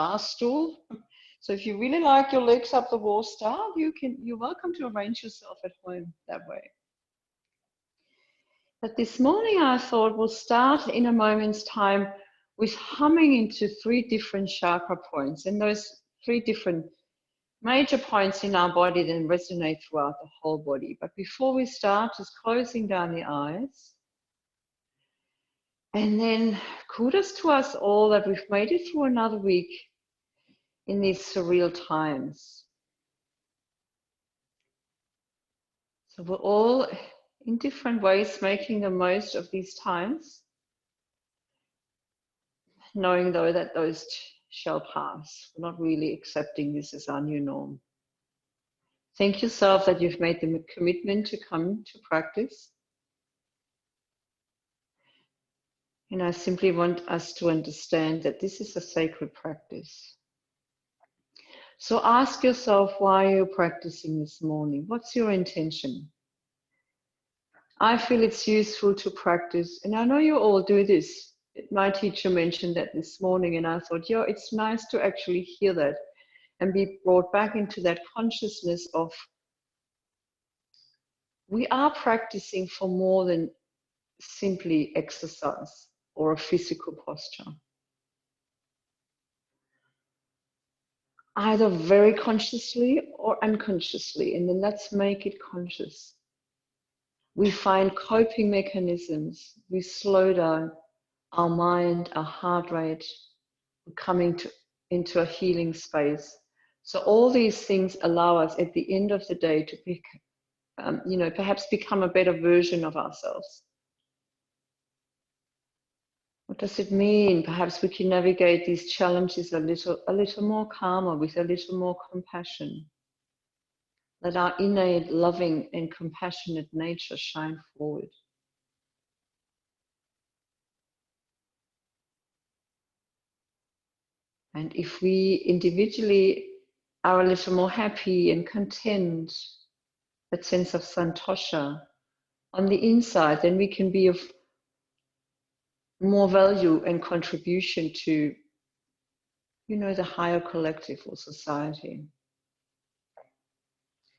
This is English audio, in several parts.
bar stool. So if you really like your legs up the wall style, you're welcome to arrange yourself at home that way. But this morning I thought we'll start in a moment's time with humming into 3 different chakra points, and those 3 different major points in our body then resonate throughout the whole body. But before we start, just closing down the eyes. And then kudos to us all that we've made it through another week in these surreal times. So we're all in different ways making the most of these times, knowing though that those shall pass. We're not really accepting this as our new norm. Thank yourself that you've made the commitment to come to practice. And I simply want us to understand that this is a sacred practice. So ask yourself why you're practicing this morning. What's your intention? I feel it's useful to practice, and I know you all do this. My teacher mentioned that this morning, and I thought, yeah, it's nice to actually hear that and be brought back into that consciousness of we are practicing for more than simply exercise or a physical posture. Either very consciously or unconsciously, and then let's make it conscious. We find coping mechanisms, we slow down our mind, our heart rate, we're coming into a healing space. So all these things allow us at the end of the day to perhaps become a better version of ourselves. What does it mean? Perhaps we can navigate these challenges a little more calmer, with a little more compassion. Let our innate loving and compassionate nature shine forward. And if we individually are a little more happy and content, that sense of Santosha on the inside, then we can be of more value and contribution to, the higher collective or society.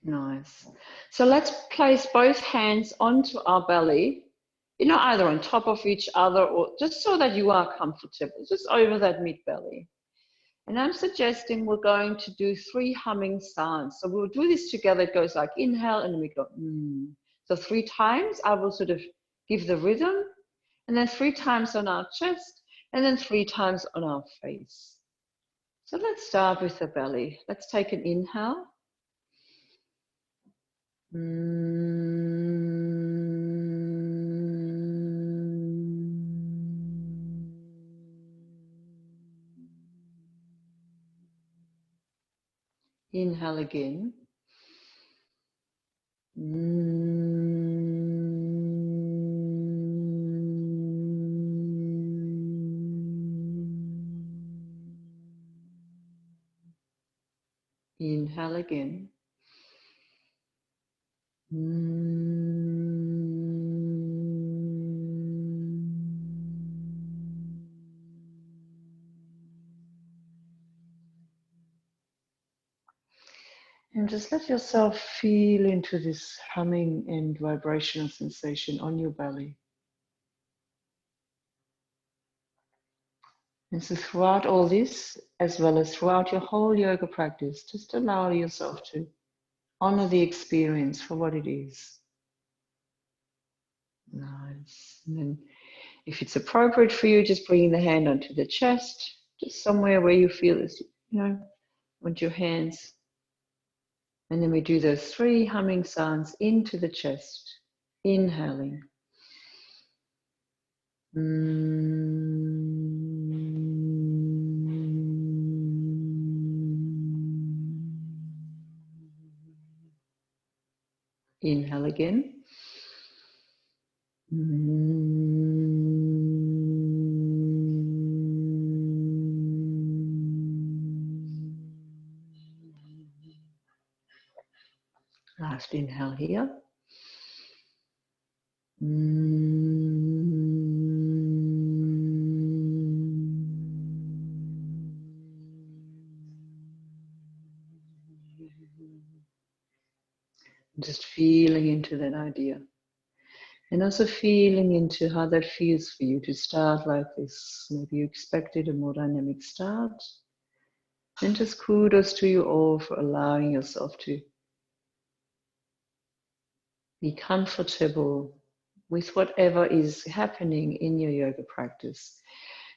Nice. So let's place both hands onto our belly, either on top of each other or just so that you are comfortable, just over that mid belly. And I'm suggesting we're going to do 3 humming sounds. So we'll do this together. It goes like inhale and then we go So 3 times I will sort of give the rhythm, and then 3 times on our chest, and then 3 times on our face. So let's start with the belly. Let's take an inhale. Inhale again. Inhale again. And just let yourself feel into this humming and vibrational sensation on your belly. And so throughout all this, as well as throughout your whole yoga practice, just allow yourself to honor the experience for what it is. Nice. And then if it's appropriate for you, just bringing the hand onto the chest, just somewhere where you feel this, want your hands. And then we do those 3 humming sounds into the chest, inhaling. Inhale again. Last inhale here. Just feeling into that idea. And also feeling into how that feels for you to start like this. Maybe you expected a more dynamic start. And just kudos to you all for allowing yourself to be comfortable with whatever is happening in your yoga practice.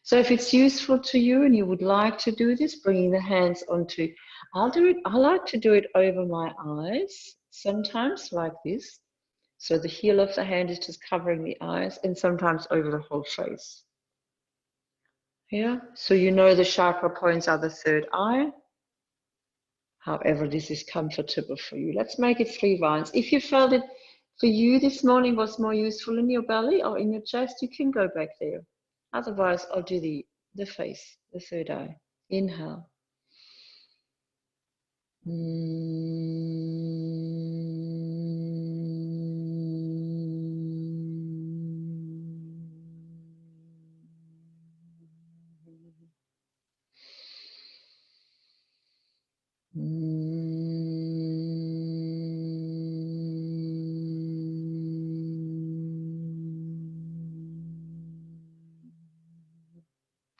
So if it's useful to you and you would like to do this, bringing the hands onto, I like to do it over my eyes, sometimes like this. So the heel of the hand is just covering the eyes, and sometimes over the whole face. Yeah, so you know the chakra points are the third eye. However, this is comfortable for you. Let's make it 3 rounds. If you felt it for you this morning was more useful in your belly or in your chest, you can go back there. Otherwise, I'll do the face, the third eye. Inhale.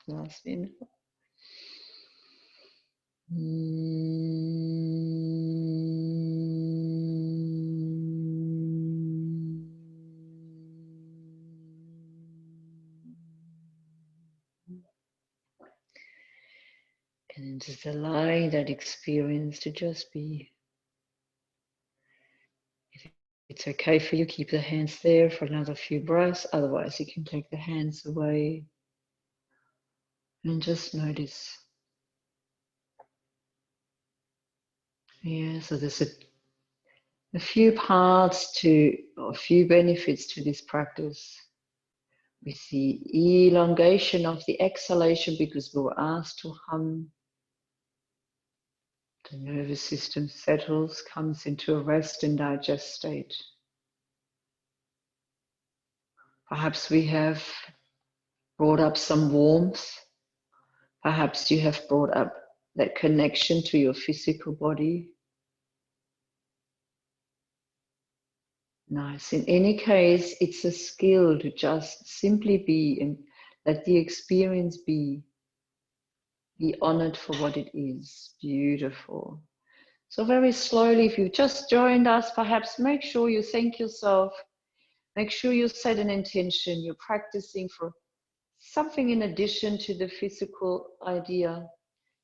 Last inhale. And just allowing that experience to just be. If it's okay for you, keep the hands there for another few breaths. Otherwise, you can take the hands away and just notice. Yeah, so there's a few parts to, or a few benefits to this practice. We see elongation of the exhalation because we were asked to hum. The nervous system settles, comes into a rest and digest state. Perhaps we have brought up some warmth. Perhaps you have brought up that connection to your physical body. Nice. In any case, it's a skill to just simply be and let the experience be honored for what it is. Beautiful. So very slowly, if you've just joined us, perhaps make sure you thank yourself. Make sure you set an intention. You're practicing for something in addition to the physical idea.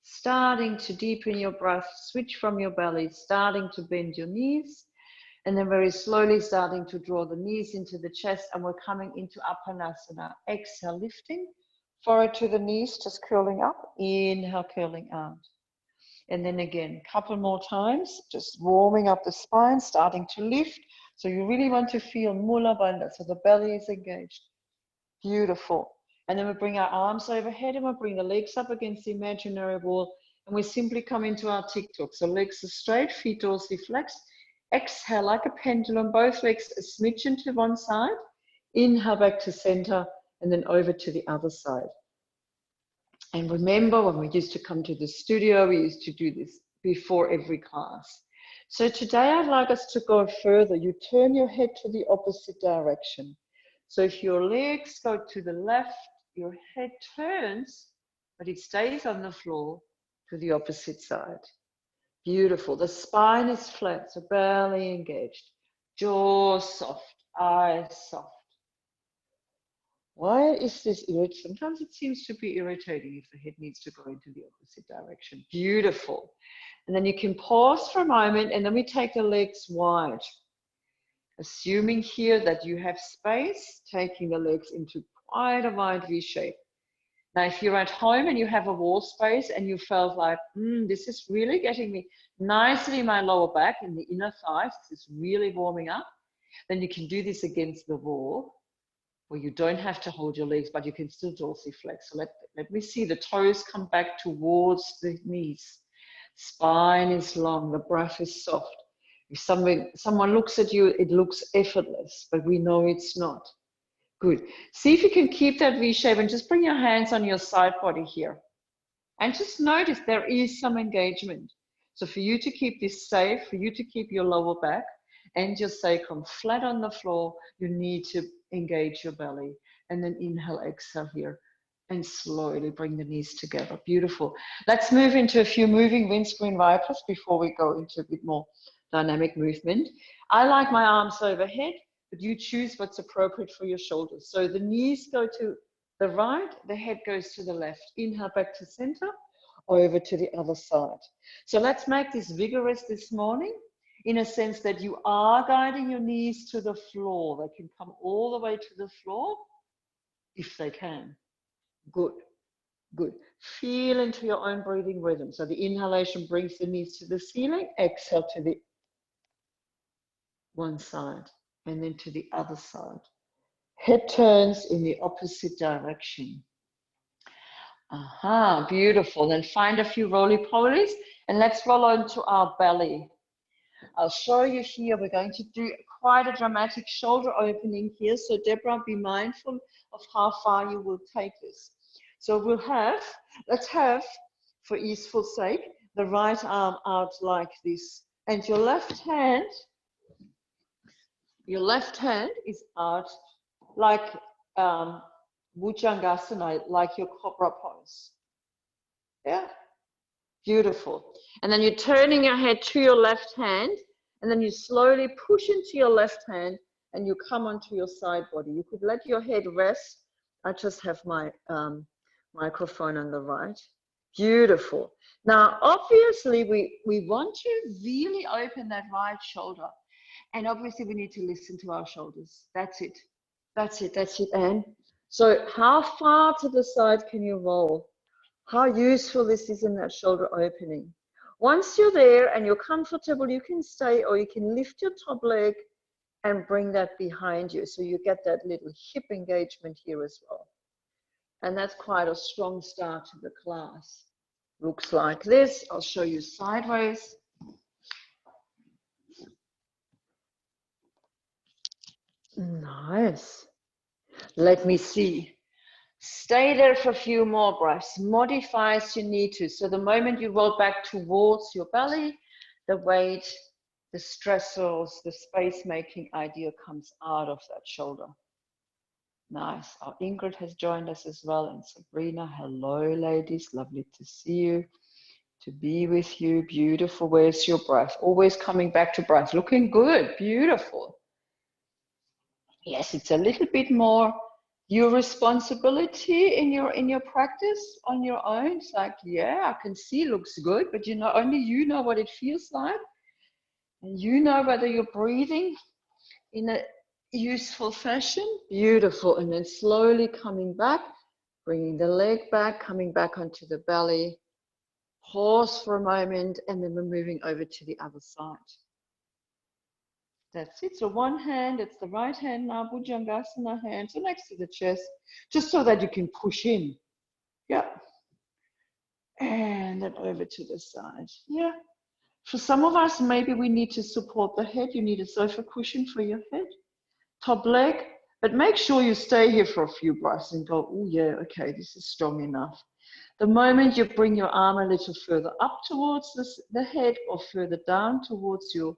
Starting to deepen your breath, switch from your belly, starting to bend your knees. And then very slowly starting to draw the knees into the chest, and we're coming into Apanasana. Exhale, lifting, forehead to the knees, just curling up. Inhale, curling out. And then again, a couple more times, just warming up the spine, starting to lift. So you really want to feel Mula Bandha, so the belly is engaged. Beautiful. And then we bring our arms overhead and we bring the legs up against the imaginary wall. And we simply come into our TikTok. So legs are straight, feet dorsally flexed. Exhale like a pendulum, both legs a smidgen to one side. Inhale back to center and then over to the other side. And remember, when we used to come to the studio, we used to do this before every class. So today I'd like us to go further. You turn your head to the opposite direction. So if your legs go to the left, your head turns, but it stays on the floor to the opposite side. Beautiful. The spine is flat, so belly engaged. Jaw soft, eyes soft. Why is this irritating? Sometimes it seems to be irritating if the head needs to go into the opposite direction. Beautiful. And then you can pause for a moment, and then we take the legs wide. Assuming here that you have space, taking the legs into quite a wide V shape. Now, if you're at home and you have a wall space and you felt like, this is really getting me nicely in my lower back and the inner thighs, this is really warming up, then you can do this against the wall, where you don't have to hold your legs, but you can still dorsally flex. So let me see the toes come back towards the knees. Spine is long, the breath is soft. If someone looks at you, it looks effortless, but we know it's not. Good. See if you can keep that V shape and just bring your hands on your side body here. And just notice there is some engagement. So for you to keep this safe, for you to keep your lower back and your sacrum flat on the floor, you need to engage your belly. And then inhale, exhale here. And slowly bring the knees together. Beautiful. Let's move into a few moving windscreen wipers before we go into a bit more dynamic movement. I like my arms overhead, but you choose what's appropriate for your shoulders. So the knees go to the right, the head goes to the left. Inhale back to center, over to the other side. So let's make this vigorous this morning in a sense that you are guiding your knees to the floor. They can come all the way to the floor if they can. Good, good. Feel into your own breathing rhythm. So the inhalation brings the knees to the ceiling, exhale to the one side and then to the other side. Head turns in the opposite direction. Aha, beautiful. Then find a few roly-polies and let's roll onto our belly. I'll show you here, we're going to do quite a dramatic shoulder opening here. So Deborah, be mindful of how far you will take this. So let's have, for easeful sake, the right arm out like this. And your left hand is out like Bhujangasana, like your cobra pose. Yeah, beautiful. And then you're turning your head to your left hand, and then you slowly push into your left hand, and you come onto your side body. You could let your head rest. I just have my microphone on the right. Beautiful. Now, obviously, we want to really open that right shoulder. And obviously, we need to listen to our shoulders. That's it. That's it. That's it, Anne. So how far to the side can you roll? How useful this is in that shoulder opening. Once you're there and you're comfortable, you can stay or you can lift your top leg and bring that behind you. So you get that little hip engagement here as well. And that's quite a strong start to the class. Looks like this. I'll show you sideways. Nice. Let me see. Stay there for a few more breaths. Modify as you need to. So the moment you roll back towards your belly, the weight, the stressors, the space-making idea comes out of that shoulder. Nice. Our Ingrid has joined us as well. And Sabrina, hello, ladies. Lovely to see you, to be with you. Beautiful. Where's your breath? Always coming back to breath. Looking good. Beautiful. Yes, it's a little bit more your responsibility in your practice on your own. It's like, yeah, I can see looks good, but you know, only you know what it feels like. And you know whether you're breathing in a useful fashion. Beautiful. And then slowly coming back, bringing the leg back, coming back onto the belly. Pause for a moment, and then we're moving over to the other side. That's it. So one hand, it's the right hand now, Bhujangasana hand, so next to the chest, just so that you can push in. Yeah. And then over to the side. Yeah. For some of us, maybe we need to support the head. You need a sofa cushion for your head. Top leg. But make sure you stay here for a few breaths and go, oh yeah, okay, this is strong enough. The moment you bring your arm a little further up towards the head or further down towards your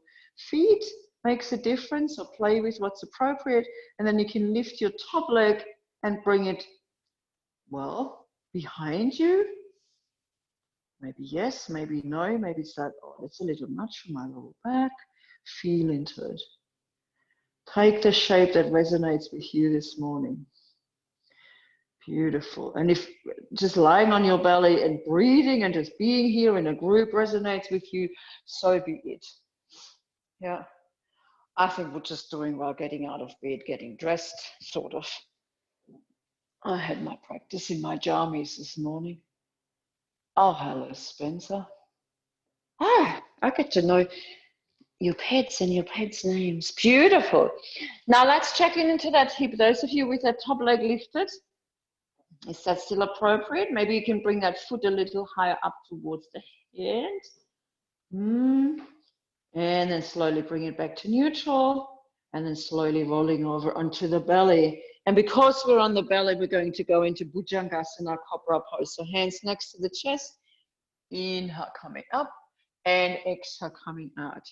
feet, makes a difference, or play with what's appropriate, and then you can lift your top leg and bring it, well, behind you. Maybe yes, maybe no, maybe it's like, oh, that's a little much for my lower back. Feel into it. Take the shape that resonates with you this morning. Beautiful. And if just lying on your belly and breathing and just being here in a group resonates with you, so be it. Yeah. I think we're just doing well, getting out of bed, getting dressed, sort of. I had my practice in my jammies this morning. Oh, hello, Spencer. Ah, I get to know your pets and your pets' names. Beautiful. Now let's check into that hip. Those of you with that top leg lifted, is that still appropriate? Maybe you can bring that foot a little higher up towards the hand. And then slowly bring it back to neutral, and then slowly rolling over onto the belly. And because we're on the belly, we're going to go into Bhujangasana, cobra pose. So hands next to the chest. Inhale, coming up. and exhale, coming out.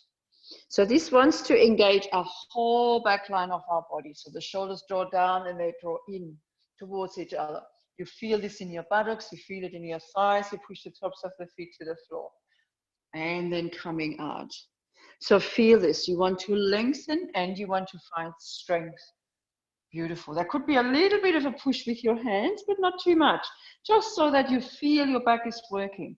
So this wants to engage our whole back line of our body. So the shoulders draw down and they draw in towards each other. You feel this in your buttocks, you feel it in your thighs, you push the tops of the feet to the floor. And then coming out. So feel this. You want to lengthen and you want to find strength. Beautiful. There could be a little bit of a push with your hands, but not too much. Just so that you feel your back is working.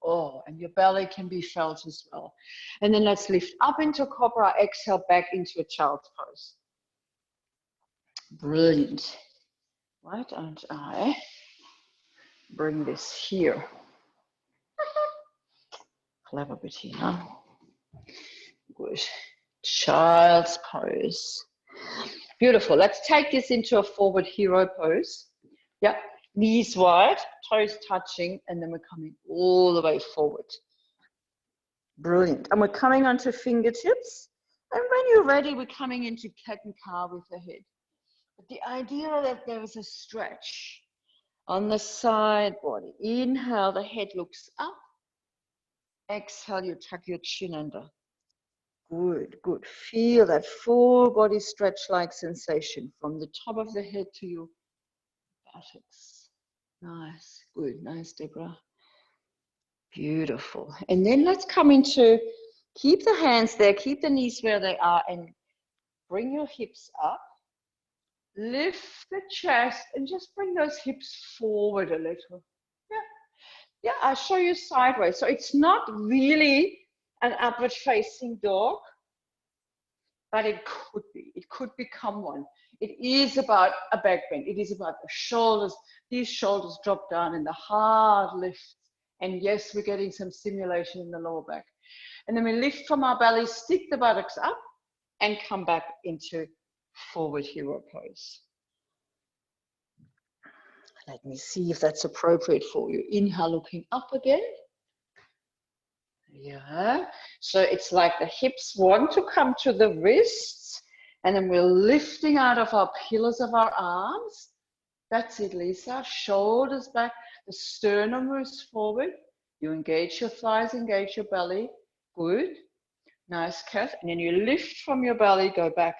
Oh, and your belly can be felt as well. And then let's lift up into cobra, exhale back into a child's pose. Brilliant. Why don't I bring this here? Clever bit here, huh? Good. Child's pose. Beautiful. Let's take this into a forward hero pose. Yep. Knees wide, toes touching, and then we're coming all the way forward. Brilliant. And we're coming onto fingertips. And when you're ready, we're coming into cat and cow with the head. But the idea that there is a stretch on the side body. Inhale, the head looks up. Exhale, you tuck your chin under. Good, good. Feel that full body stretch-like sensation from the top of the head to your buttocks. Nice, good, nice, Deborah. Beautiful. And then let's come into, keep the hands there, keep the knees where they are, and bring your hips up. Lift the chest and just bring those hips forward a little. Yeah, I'll show you sideways. So it's not really an upward facing dog, but it could be. It could become one. It is about a back bend. It is about the shoulders. These shoulders drop down and the heart lifts. And yes, we're getting some stimulation in the lower back. And then we lift from our belly, stick the buttocks up, and come back into forward hero pose. Let me see if that's appropriate for you. Inhale, looking up again. Yeah. So it's like the hips want to come to the wrists, and then we're lifting out of our pillars of our arms. That's it, Lisa. Shoulders back, the sternum moves forward. You engage your thighs, engage your belly. Good. Nice, Kath. And then you lift from your belly, go back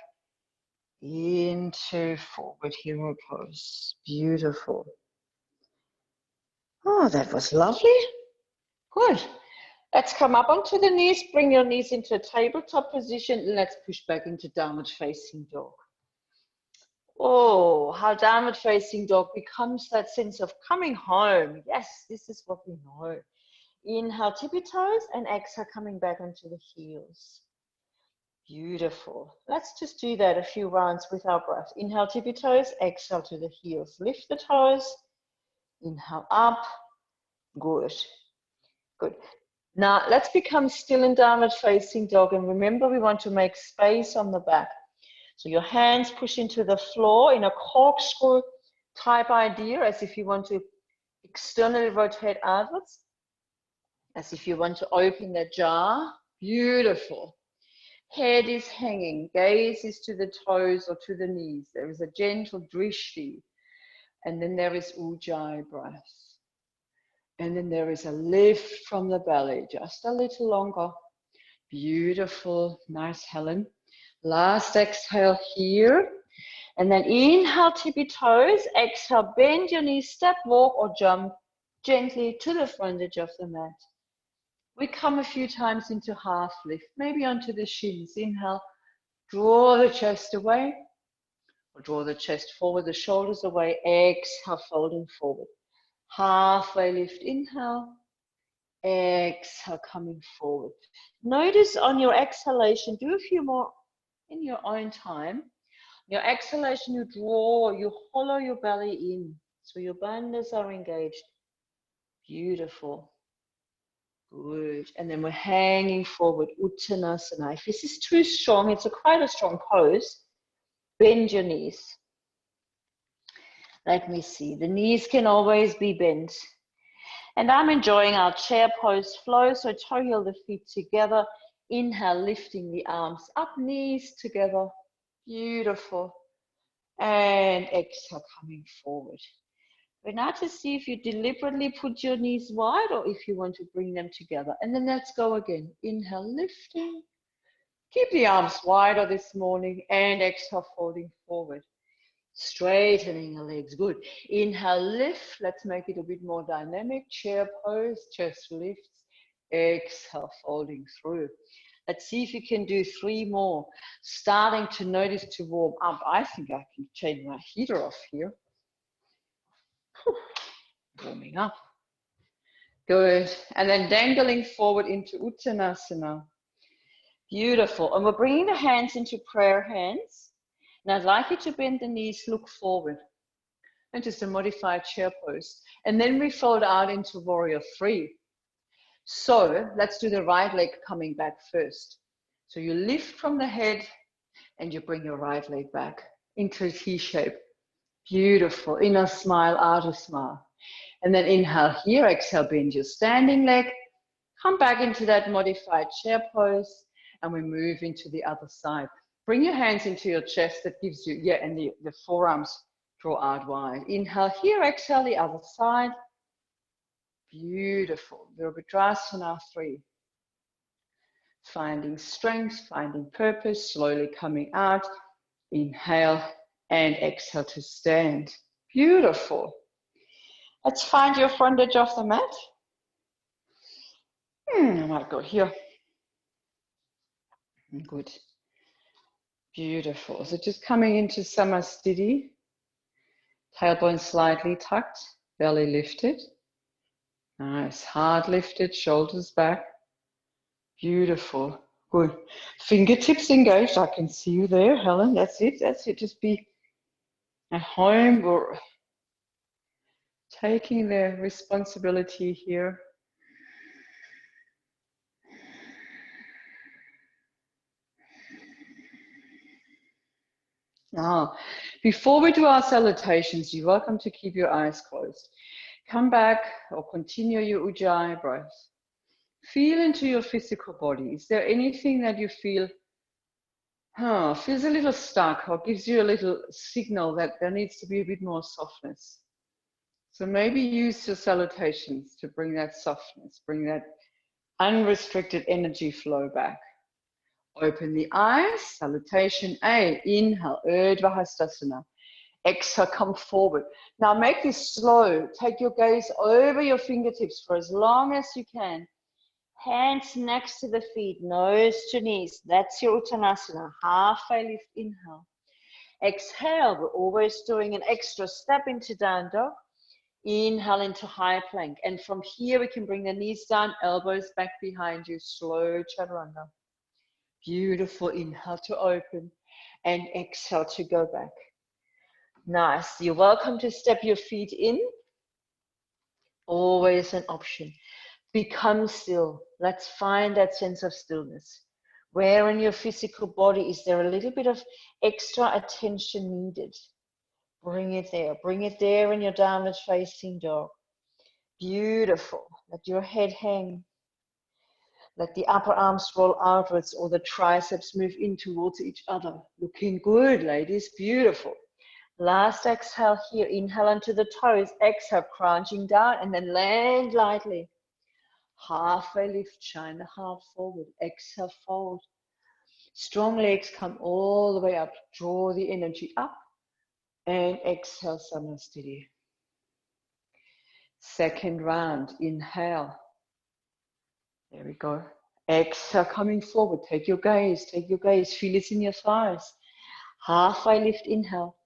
into forward hero pose. Beautiful. Oh, that was lovely. Good. Let's come up onto the knees. Bring your knees into a tabletop position. And let's push back into downward facing dog. Oh, how downward facing dog becomes that sense of coming home. Yes, this is what we know. Inhale, tippy toes, and exhale, coming back onto the heels. Beautiful. Let's just do that a few rounds with our breath. Inhale, tippy toes, exhale to the heels. Lift the toes. Inhale up. Good. Good. Now, let's become still in downward facing dog. And remember, we want to make space on the back. So your hands push into the floor in a corkscrew type idea, as if you want to externally rotate outwards, as if you want to open the jar. Beautiful. Head is hanging, gaze is to the toes or to the knees. There is a gentle drishti, and then there is ujjayi breath. And then there is a lift from the belly, just a little longer. Beautiful, nice, Helen. Last exhale here. And then inhale, tippy toes. Exhale, bend your knees, step, walk, or jump gently to the front edge of the mat. We come a few times into half lift, maybe onto the shins. Inhale, draw the chest away, or draw the chest forward, the shoulders away. Exhale, folding forward. Halfway lift, inhale. Exhale, coming forward. Notice on your exhalation, do a few more in your own time. Your exhalation, you draw, you hollow your belly in, so your bandhas are engaged. Beautiful. Good. And then we're hanging forward, Uttanasana. If this is too strong, it's quite a strong pose. Bend your knees. Let me see. The knees can always be bent. And I'm enjoying our chair pose flow. So toe heel the feet together. Inhale, lifting the arms up, knees together. Beautiful. And exhale, coming forward. But now to see if you deliberately put your knees wide or if you want to bring them together. And then let's go again. Inhale, lifting. Keep the arms wider this morning and exhale, folding forward. Straightening the legs, good. Inhale, lift. Let's make it a bit more dynamic. Chair pose, chest lifts. Exhale, folding through. Let's see if you can do 3 more. Starting to notice to warm up. I think I can change my heater off here. Warming up. Good. And then dangling forward into Uttanasana. Beautiful. And we're bringing the hands into prayer hands. And I'd like you to bend the knees, look forward. And just a modified chair pose. And then we fold out into warrior 3. So let's do the right leg coming back first. So you lift from the head and you bring your right leg back into a T shape. Beautiful. Inner smile, outer smile. And then inhale here, exhale, bend your standing leg. Come back into that modified chair pose and we move into the other side. Bring your hands into your chest. That gives you, and the forearms draw out wide. Inhale here, exhale the other side. Beautiful. Virabhadrasana 3. Finding strength, finding purpose, slowly coming out. Inhale and exhale to stand. Beautiful. Let's find your front edge of the mat. I might go here. Good. Beautiful. So just coming into Samasthiti. Tailbone slightly tucked, belly lifted. Nice. Heart lifted, shoulders back. Beautiful. Good. Fingertips engaged. I can see you there, Helen. That's it. That's it. Just be at home or taking the responsibility here. Now, before we do our salutations, you're welcome to keep your eyes closed. Come back or continue your Ujjayi breath. Feel into your physical body. Is there anything that you feel feels a little stuck or gives you a little signal that there needs to be a bit more softness? So maybe use your salutations to bring that softness, bring that unrestricted energy flow back. Open the eyes, salutation A, inhale, Urdhva Hastasana. Exhale, come forward. Now make this slow. Take your gaze over your fingertips for as long as you can. Hands next to the feet, nose to knees. That's your Uttanasana. Halfway lift, inhale. Exhale, we're always doing an extra step into down dog. Inhale into high plank. And from here, we can bring the knees down, elbows back behind you. Slow chaturanga. Beautiful. Inhale to open and exhale to go back. Nice. You're welcome to step your feet in. Always an option. Become still. Let's find that sense of stillness. Where in your physical body is there a little bit of extra attention needed? Bring it there. Bring it there in your downward facing dog. Beautiful. Let your head hang. Let the upper arms roll outwards or the triceps move in towards each other. Looking good, ladies. Beautiful. Last exhale here. Inhale onto the toes. Exhale, crunching down and then land lightly. Halfway lift, shine the heart forward. Exhale, fold. Strong legs come all the way up. Draw the energy up. And exhale, Samasthiti. Second round. Inhale. There we go. Exhale, coming forward. Take your gaze. Take your gaze. Feel it in your thighs. Halfway lift, inhale.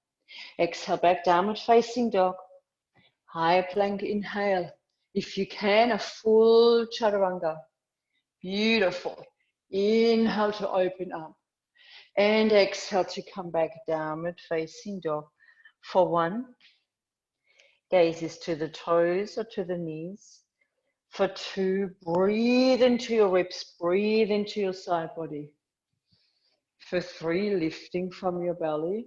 Exhale, back downward facing dog. High plank, inhale. If you can, a full chaturanga. Beautiful. Inhale to open up. And exhale to come back downward facing dog. For 1. Gaze is to the toes or to the knees. For 2, breathe into your ribs. Breathe into your side body. For 3, lifting from your belly.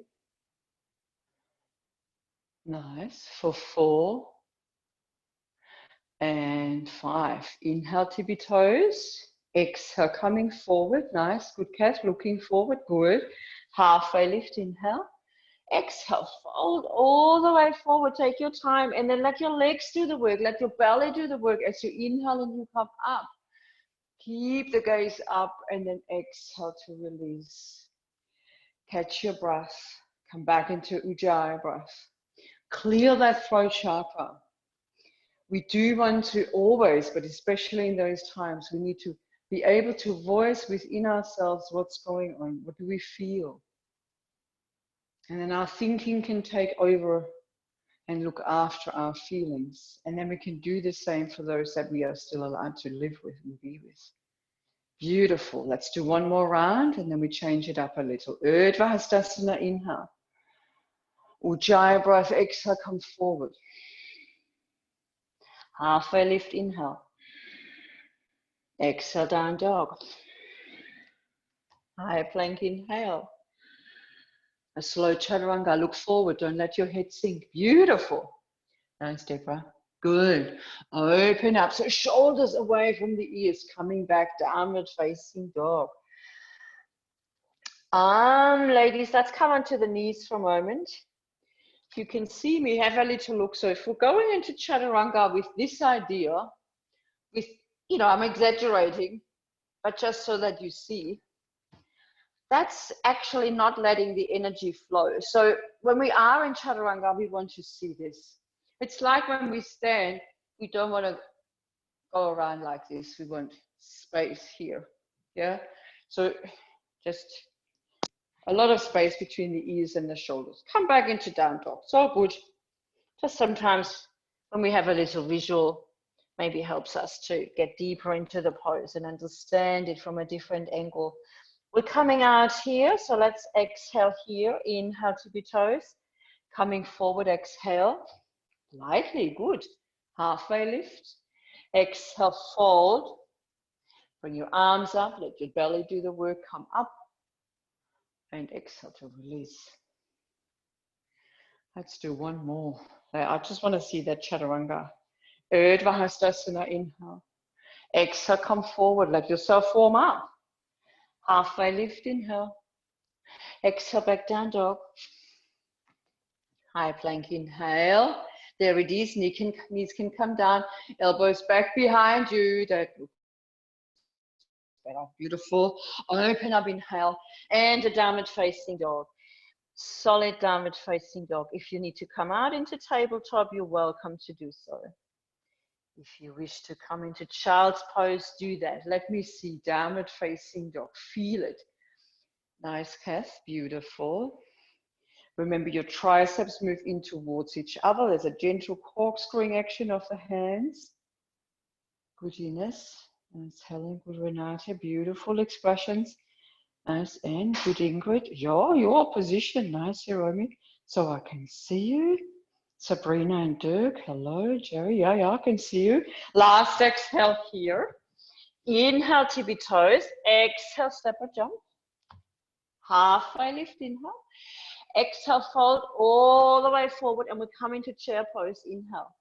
Nice. For 4. And 5. Inhale, tippy toes. Exhale, coming forward. Nice. Good cat. Looking forward. Good. Halfway lift. Inhale. Exhale, fold all the way forward. Take your time and then let your legs do the work. Let your belly do the work as you inhale and you come up. Keep the gaze up and then exhale to release. Catch your breath. Come back into Ujjayi breath. Clear that throat chakra. We do want to always, but especially in those times, we need to be able to voice within ourselves what's going on. What do we feel? And then our thinking can take over and look after our feelings. And then we can do the same for those that we are still allowed to live with and be with. Beautiful. Let's do one more round and then we change it up a little. Urdhva Hastasana, inhale. Ujjayi breath, exhale, come forward. Halfway lift, inhale. Exhale, down dog. High plank, inhale. A slow chaturanga, look forward, don't let your head sink. Beautiful. Nice, Deborah. Good. Open up, so shoulders away from the ears, coming back, downward facing dog. Ladies, let's come onto the knees for a moment. If you can see me, have a little look. So if we're going into chaturanga with this idea, with, I'm exaggerating, but just so that you see, that's actually not letting the energy flow. So when we are in chaturanga, we want to see this. It's like when we stand, we don't want to go around like this. We want space here. Yeah. So just a lot of space between the ears and the shoulders. Come back into down dog. So good. Just sometimes when we have a little visual, maybe helps us to get deeper into the pose and understand it from a different angle. We're coming out here, so let's exhale here. Inhale to be toes. Coming forward, exhale. Lightly, good. Halfway lift. Exhale, fold. Bring your arms up, let your belly do the work, come up. And exhale to release. Let's do one more. I just want to see that chaturanga. Urdhva Hastasana, inhale. Exhale, come forward, let yourself warm up. Halfway lift, inhale. Exhale, back down dog. High plank, inhale. There it is, knees can come down. Elbows back behind you. That looks better, beautiful. Open up, inhale. And a downward facing dog. Solid downward facing dog. If you need to come out into tabletop, you're welcome to do so. If you wish to come into child's pose, do that. Let me see, downward facing dog. Feel it. Nice, Kath, beautiful. Remember your triceps move in towards each other. There's a gentle corkscrewing action of the hands. Good, Ines. Nice, Helen. Good, Renata. Beautiful expressions. Nice, and good, Ingrid. Your position. Nice, Hiromi. So I can see you. Sabrina and Dirk. Hello, Jerry. Yeah, I can see you. Last exhale here. Inhale, tippy toes. Exhale, step or jump. Halfway lift, inhale. Exhale, fold all the way forward, and we come into chair pose, inhale.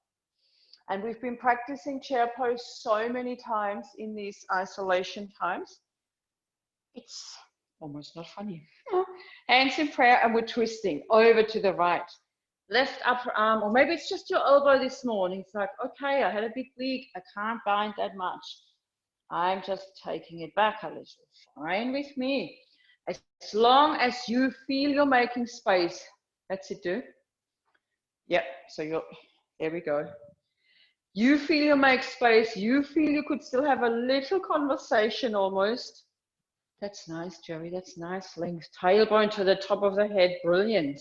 And we've been practicing chair pose so many times in these isolation times. It's almost not funny. Hands in prayer, and we're twisting over to the right. Left upper arm, or maybe it's just your elbow this morning. It's like, okay, I had a big week. I can't bind that much. I'm just taking it back a little. Fine with me. As long as you feel you're making space. That's it, do. Yep, so there we go. You feel you make space. You feel you could still have a little conversation almost. That's nice, Jerry. That's nice. Length. Tailbone to the top of the head. Brilliant.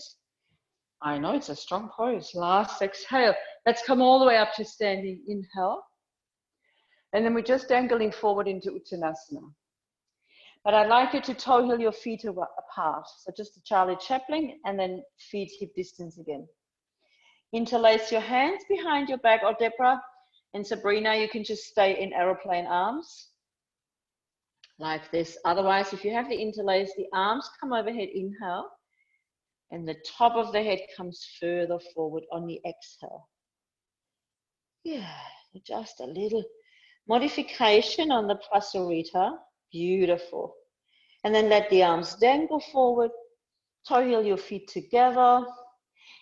I know it's a strong pose. Last exhale. Let's come all the way up to standing. Inhale. And then we're just dangling forward into Uttanasana. But I'd like you to toe heel your feet apart. So just a Charlie Chaplin and then feet hip distance again. Interlace your hands behind your back, or Deborah and Sabrina, you can just stay in aeroplane arms like this. Otherwise, if you have the interlace, the arms come overhead, inhale, and the top of the head comes further forward on the exhale. Yeah, just a little modification on the Prasarita. Beautiful. And then let the arms dangle forward. Toe heel your feet together.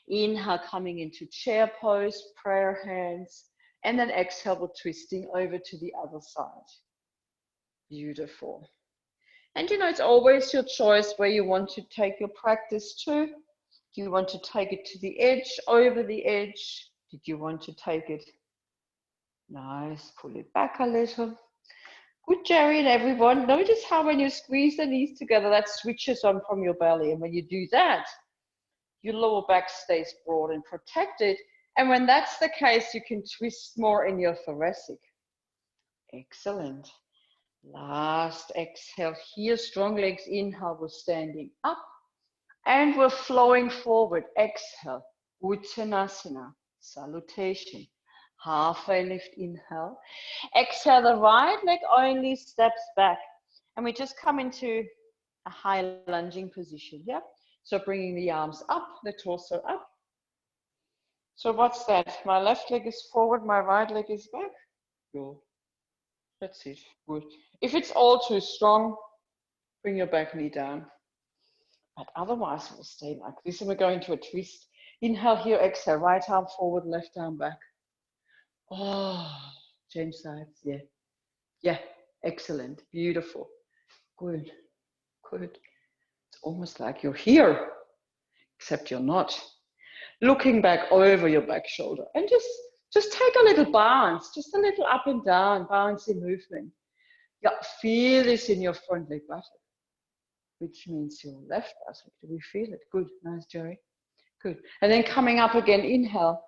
Inhale, coming into chair pose, prayer hands. And then exhale, we're twisting over to the other side. Beautiful. And you know, it's always your choice where you want to take your practice to. Do you want to take it to the edge, over the edge? Did you want to take it? Nice, pull it back a little. Good, Jerry and everyone. Notice how when you squeeze the knees together, that switches on from your belly. And when you do that, your lower back stays broad and protected. And when that's the case, you can twist more in your thoracic. Excellent. Last exhale here, strong legs, inhale, we're standing up and we're flowing forward. Exhale, Uttanasana, salutation, halfway lift, inhale. Exhale, the right leg only steps back and we just come into a high lunging position, yeah? So bringing the arms up, the torso up. So what's that? My left leg is forward, my right leg is back. Good. That's it. Good. If it's all too strong, bring your back knee down. But otherwise, we'll stay like this. And we're going to a twist. Inhale here, exhale. Right arm forward, left arm back. Oh, change sides. Yeah. Yeah. Excellent. Beautiful. Good. Good. It's almost like you're here, except you're not. Looking back over your back shoulder and just take a little bounce, just a little up and down, bouncy movement. Yeah, feel this in your front leg buttock, which means your left buttock. Do we feel it? Good, nice, Jerry. Good. And then coming up again, inhale.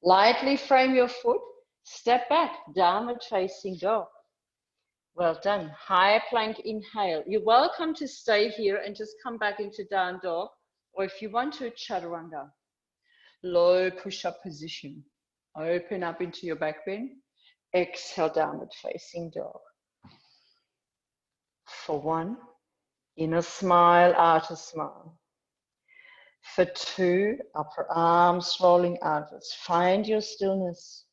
Lightly frame your foot, step back, downward facing dog. Well done. High plank, inhale. You're welcome to stay here and just come back into down dog, or if you want to, chaturanga. Low push-up position. Open up into your back bend. Exhale, downward facing dog. For 1, inner smile, outer smile. For 2, upper arms rolling outwards. Find your stillness.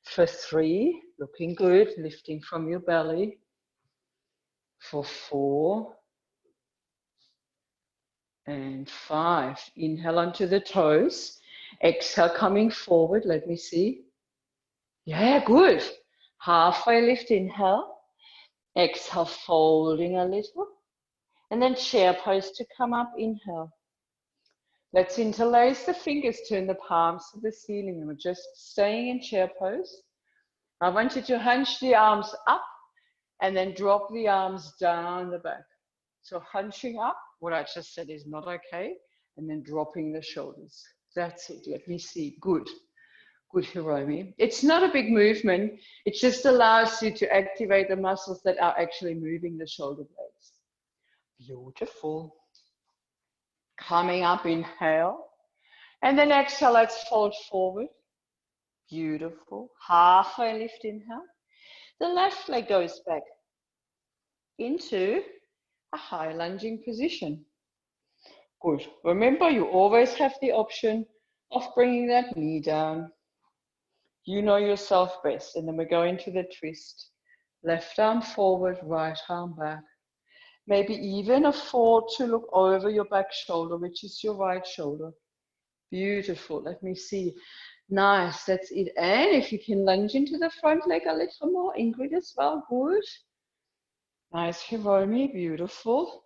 For 3, looking good, lifting from your belly. For 4 and 5, inhale onto the toes. Exhale, coming forward, let me see. Yeah, good. Halfway lift, inhale. Exhale, folding a little. And then chair pose to come up, inhale. Let's interlace the fingers, turn the palms to the ceiling. And we're just staying in chair pose. I want you to hunch the arms up and then drop the arms down the back. So hunching up, what I just said is not okay. And then dropping the shoulders. That's it. Let me see. Good. Good, Hiromi. It's not a big movement. It just allows you to activate the muscles that are actually moving the shoulder blades. Beautiful. Coming up, inhale. And then exhale, let's fold forward. Beautiful. Halfway lift, inhale. The left leg goes back into a high lunging position. Good. Remember, you always have the option of bringing that knee down. You know yourself best. And then we're going to the twist. Left arm forward, right arm back. Maybe even afford to look over your back shoulder, which is your right shoulder. Beautiful. Let me see. Nice. That's it. And if you can lunge into the front leg a little more, Ingrid as well. Good. Nice, Hiromi. Beautiful.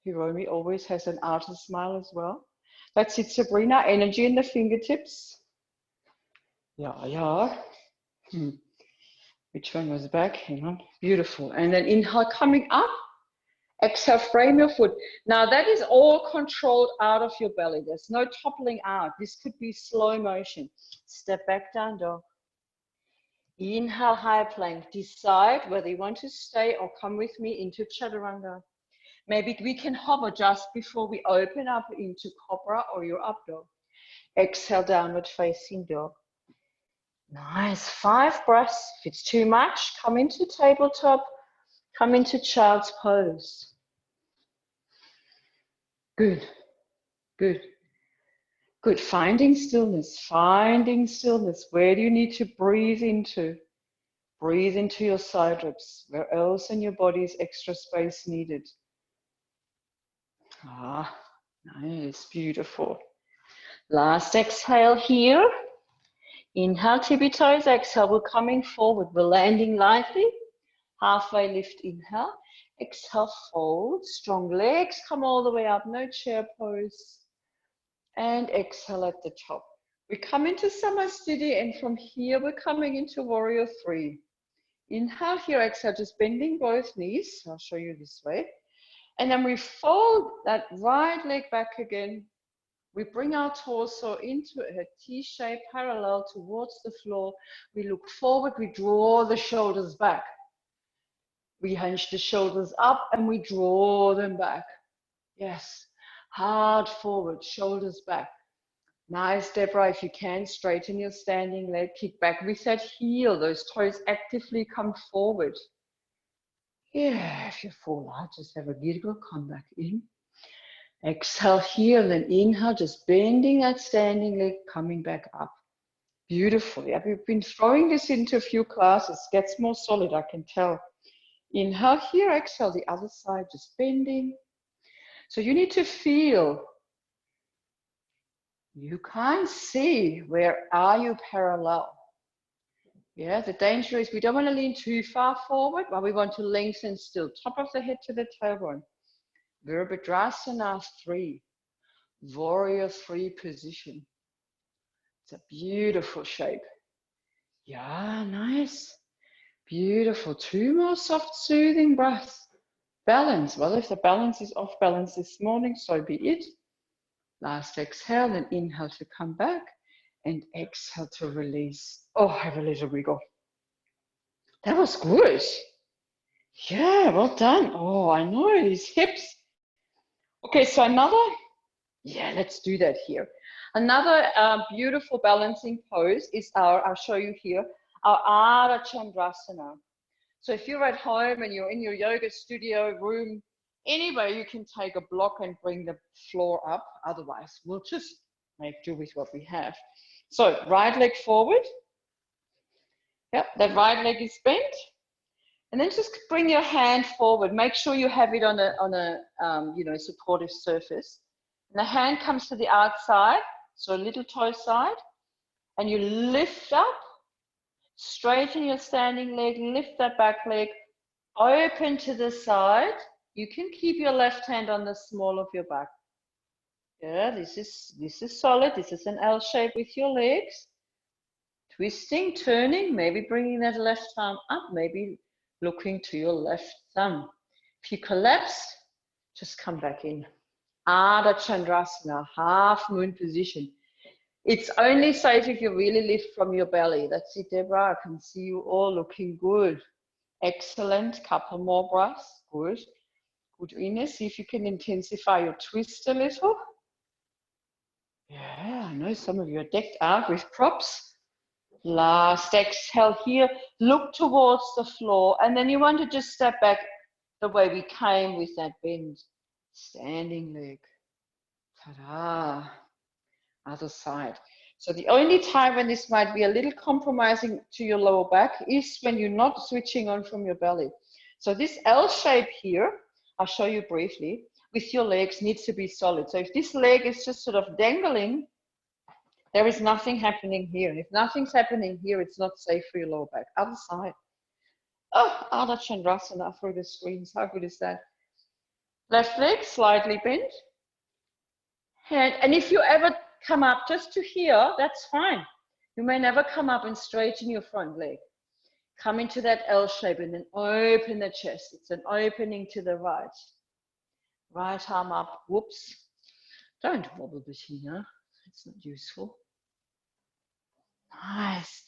Hiromi always has an outer smile as well. That's it, Sabrina. Energy in the fingertips. Yeah. Which one was back? Hang on. Beautiful. And then inhale, coming up. Exhale, frame your foot. Now that is all controlled out of your belly. There's no toppling out. This could be slow motion. Step back, down dog. Inhale, high plank. Decide whether you want to stay or come with me into chaturanga. Maybe we can hover just before we open up into cobra or your up dog. Exhale, downward facing dog. Nice. 5 breaths. If it's too much, come into tabletop. Come into child's pose. Good. Good. Good. Finding stillness. Finding stillness. Where do you need to breathe into? Breathe into your side ribs. Where else in your body is extra space needed? Nice, beautiful. Last exhale here. Inhale, tippy toes. Exhale, we're coming forward. We're landing lightly. Halfway lift, inhale. Exhale, fold. Strong legs come all the way up. No chair pose. And exhale at the top. We come into Samasthiti, and from here we're coming into Warrior 3. Inhale here, exhale, just bending both knees. I'll show you this way. And then we fold that right leg back again. We bring our torso into a T shape parallel towards the floor. We look forward, we draw the shoulders back. We hunch the shoulders up and we draw them back. Yes, hard forward, shoulders back. Nice, Deborah, if you can, straighten your standing leg, kick back with that heel. Those toes actively come forward. Yeah, if you fall out, just have a giggle, come back in. Exhale here, and then inhale, just bending that standing leg, coming back up. Beautiful. Yeah, we've been throwing this into a few classes. Gets more solid, I can tell. Inhale here, exhale, the other side, just bending. So you need to feel. You can't see where are you parallel. Yeah, the danger is we don't want to lean too far forward, but we want to lengthen still. Top of the head to the tailbone. Virabhadrasana 3. Warrior 3 position. It's a beautiful shape. Yeah, nice. Beautiful. 2 more soft, soothing breaths. Balance. Well, if the balance is off balance this morning, so be it. Last exhale, and inhale to come back, and exhale to release. Oh, have a little wiggle. That was good. Yeah, well done. Oh, I know, these hips. Okay, so another, yeah, let's do that here. Another beautiful balancing pose is I'll show you here, our Ardha Chandrasana. So if you're at home and you're in your yoga studio room, anyway, you can take a block and bring the floor up. Otherwise, we'll just make do with what we have. So right leg forward. Yep, that right leg is bent. And then just bring your hand forward. Make sure you have it on a supportive surface. And the hand comes to the outside, so a little toe side. And you lift up, straighten your standing leg, lift that back leg, open to the side. You can keep your left hand on the small of your back. Yeah, this is solid. This is an L shape with your legs. Twisting, turning, maybe bringing that left arm up, maybe looking to your left thumb. If you collapse, just come back in. Ardha Chandrasana, half moon position. It's only safe if you really lift from your belly. That's it, Deborah. I can see you all looking good. Excellent. Couple more breaths. Good. Good, Ines. See if you can intensify your twist a little. Yeah, I know some of you are decked out with props. Last exhale here. Look towards the floor. And then you want to just step back the way we came with that bend. Standing leg. Ta-da. Other side. So the only time when this might be a little compromising to your lower back is when you're not switching on from your belly. So this L shape here, I'll show you briefly, with your legs needs to be solid. So if this leg is just sort of dangling, there is nothing happening here. And if nothing's happening here, it's not safe for your lower back. Other side. Oh, Ardha Chandrasana through the screens. How good is that? Left leg slightly bent. And if you ever come up just to here, that's fine. You may never come up and straighten your front leg. Come into that L shape and then open the chest. It's an opening to the right. Right arm up. Whoops. Don't wobble, Bettina. It's not useful. Nice.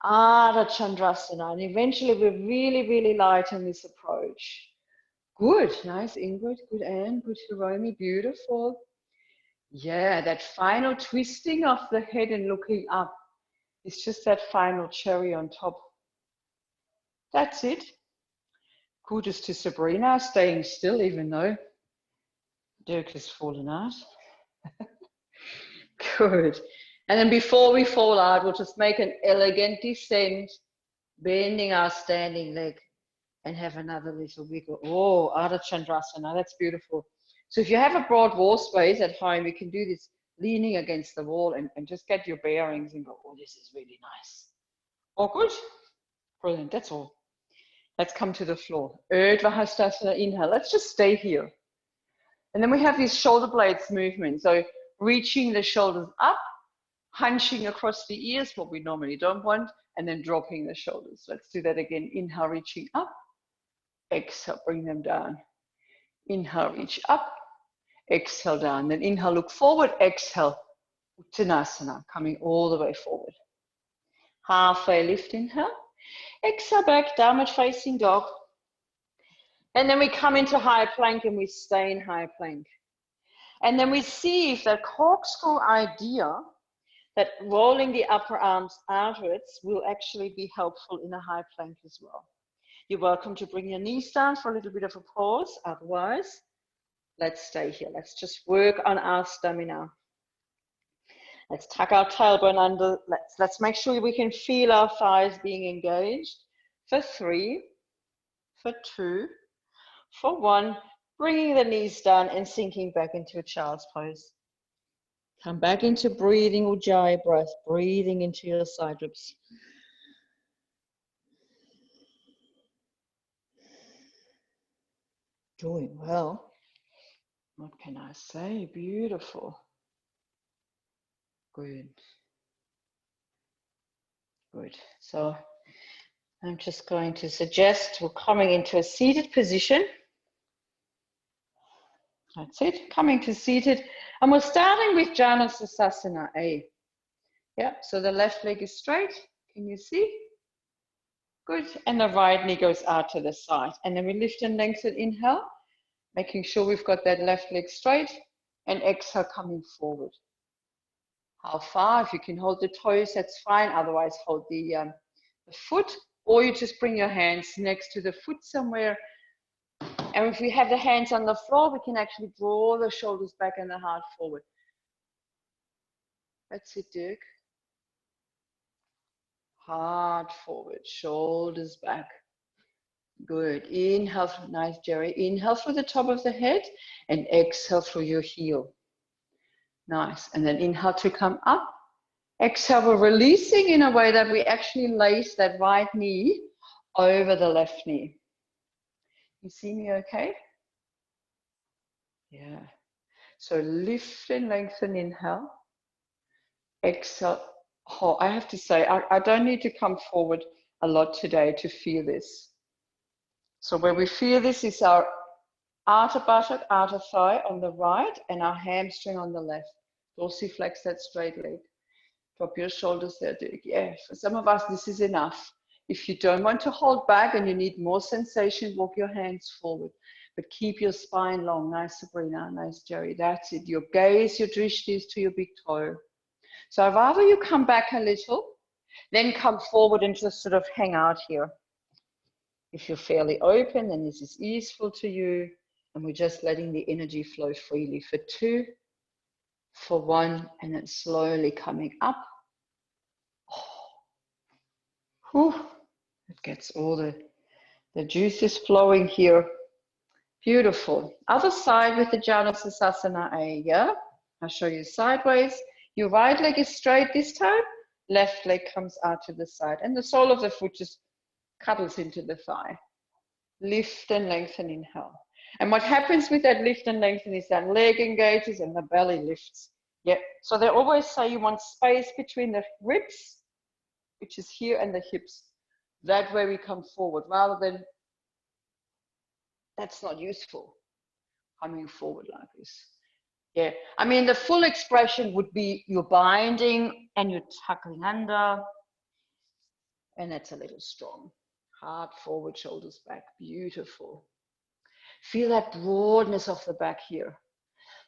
Ardha Chandrasana. And eventually we really, really lighten this approach. Good. Nice, Ingrid. Good, Anne. Good, Hiromi. Beautiful. Yeah, that final twisting of the head and looking up. It's just that final cherry on top. That's it. Kudos to Sabrina, staying still even though Dirk has fallen out. Good. And then before we fall out, we'll just make an elegant descent, bending our standing leg and have another little wiggle. Oh, Ardha Chandrasana, that's beautiful. So if you have a broad wall space at home, you can do this leaning against the wall and just get your bearings and go, oh, this is really nice. All good? Brilliant, that's all. Let's come to the floor. Urdhva Hastasana, inhale. Let's just stay here. And then we have these shoulder blades movement. So reaching the shoulders up, hunching across the ears, what we normally don't want, and then dropping the shoulders. Let's do that again. Inhale, reaching up. Exhale, bring them down. Inhale, reach up. Exhale, down. Then inhale, look forward. Exhale, Uttanasana, coming all the way forward. Halfway lift, inhale. Exhale back, downward facing dog. And then we come into high plank and we stay in high plank. And then we see if that corkscrew idea, that rolling the upper arms outwards, will actually be helpful in a high plank as well. You're welcome to bring your knees down for a little bit of a pause. Otherwise, let's stay here. Let's just work on our stamina. Let's tuck our tailbone under. Let's make sure we can feel our thighs being engaged. For 3, for 2, for 1. Bringing the knees down and sinking back into a child's pose. Come back into breathing Ujjayi breath, breathing into your side ribs. Doing well. What can I say? Beautiful. Good. Good. So I'm just going to suggest we're coming into a seated position. That's it, coming to seated. And we're starting with Jana Sasasana A. Yeah, so the left leg is straight. Can you see? Good. And the right knee goes out to the side. And then we lift and lengthen, inhale, making sure we've got that left leg straight. And exhale, coming forward. How far? If you can hold the toes, that's fine. Otherwise, hold the foot. Or you just bring your hands next to the foot somewhere. And if we have the hands on the floor, we can actually draw the shoulders back and the heart forward. That's it, Dirk. Heart forward, shoulders back. Good. Inhale, nice, Jerry. Inhale through the top of the head and exhale through your heel. Nice. And then inhale to come up. Exhale, we're releasing in a way that we actually lace that right knee over the left knee. You see me okay? Yeah. So lift and lengthen, inhale. Exhale. Oh, I have to say, I don't need to come forward a lot today to feel this. So where we feel this is our outer buttock, outer thigh on the right, and our hamstring on the left. Dorsiflex that straight leg. Drop your shoulders there, Dirk. Yeah, for some of us, this is enough. If you don't want to hold back and you need more sensation, walk your hands forward. But keep your spine long. Nice, Sabrina. Nice, Jerry. That's it. Your gaze, your drishti is to your big toe. So I'd rather you come back a little, then come forward and just sort of hang out here. If you're fairly open, then this is easeful to you. And we're just letting the energy flow freely for 2, for 1, and then slowly coming up. Whew. It gets all the juices flowing here. Beautiful. Other side with the Jana Sasasana A, yeah? I'll show you sideways. Your right leg is straight this time. Left leg comes out to the side. And the sole of the foot just cuddles into the thigh. Lift and lengthen, inhale. And what happens with that lift and lengthen is that leg engages and the belly lifts. Yeah. So they always say you want space between the ribs, which is here, and the hips. That way we come forward, rather than, that's not useful, coming forward like this. Yeah, I mean, the full expression would be you're binding and you're tucking under, and that's a little strong. Heart forward, shoulders back, beautiful. Feel that broadness of the back here.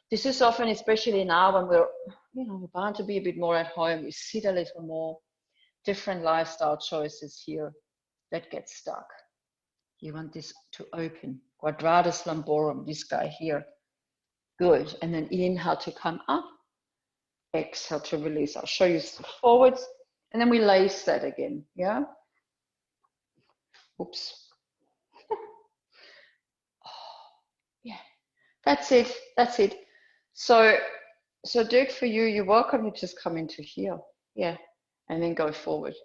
This is often, especially now when we're, we're bound to be a bit more at home, we sit a little more, different lifestyle choices here that get stuck. You want this to open. Quadratus lumborum, this guy here. Good. And then inhale to come up. Exhale to release. I'll show you forwards. And then we lace that again. Yeah. Oops. Yeah. That's it. That's it. So Dirk, for you, you're welcome to just come into here. Yeah. And then go forward.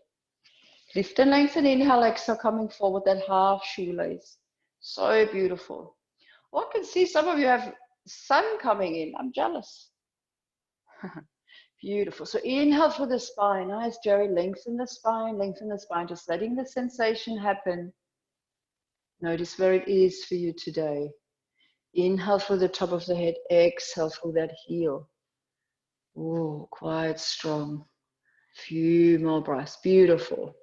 Lift and lengthen, inhale, exhale, coming forward, that half shoelace. So beautiful. Well, I can see some of you have sun coming in. I'm jealous. Beautiful. So inhale through the spine. Nice, Jerry. Lengthen the spine, just letting the sensation happen. Notice where it is for you today. Inhale through the top of the head, exhale through that heel. Oh, quite strong. Few more breaths. Beautiful.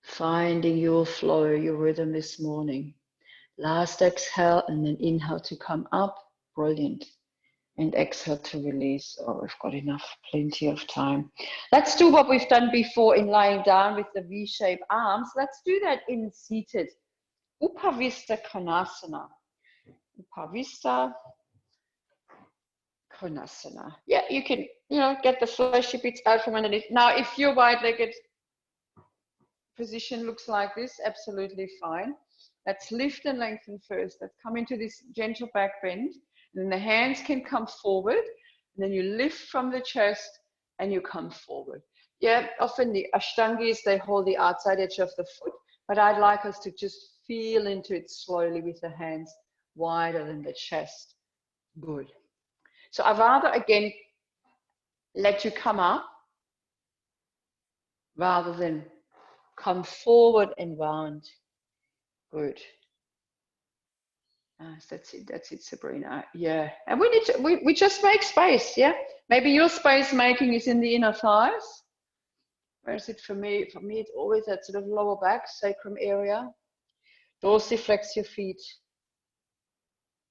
Finding your flow, your rhythm this morning. Last exhale and then inhale to come up. Brilliant. And exhale to release. Oh, we've got enough, plenty of time. Let's do what we've done before in lying down with the V-shaped arms. Let's do that in seated. Upavista Konasana. Upavista Konasana. Yeah, you can, get the fleshy bits out from underneath. Now, if your wide-legged position looks like this, absolutely fine. Let's lift and lengthen first. Let's come into this gentle back bend. And then the hands can come forward. And then you lift from the chest and you come forward. Yeah, often the Ashtangis, they hold the outside edge of the foot. But I'd like us to just feel into it slowly with the hands wider than the chest. Good. So I'd rather, again, let you come up rather than come forward and round. Good. Nice, that's it, Sabrina. Yeah, and we need to, we just make space, yeah? Maybe your space making is in the inner thighs. Where is it for me? For me, it's always that sort of lower back, sacrum area. Dorsiflex your feet.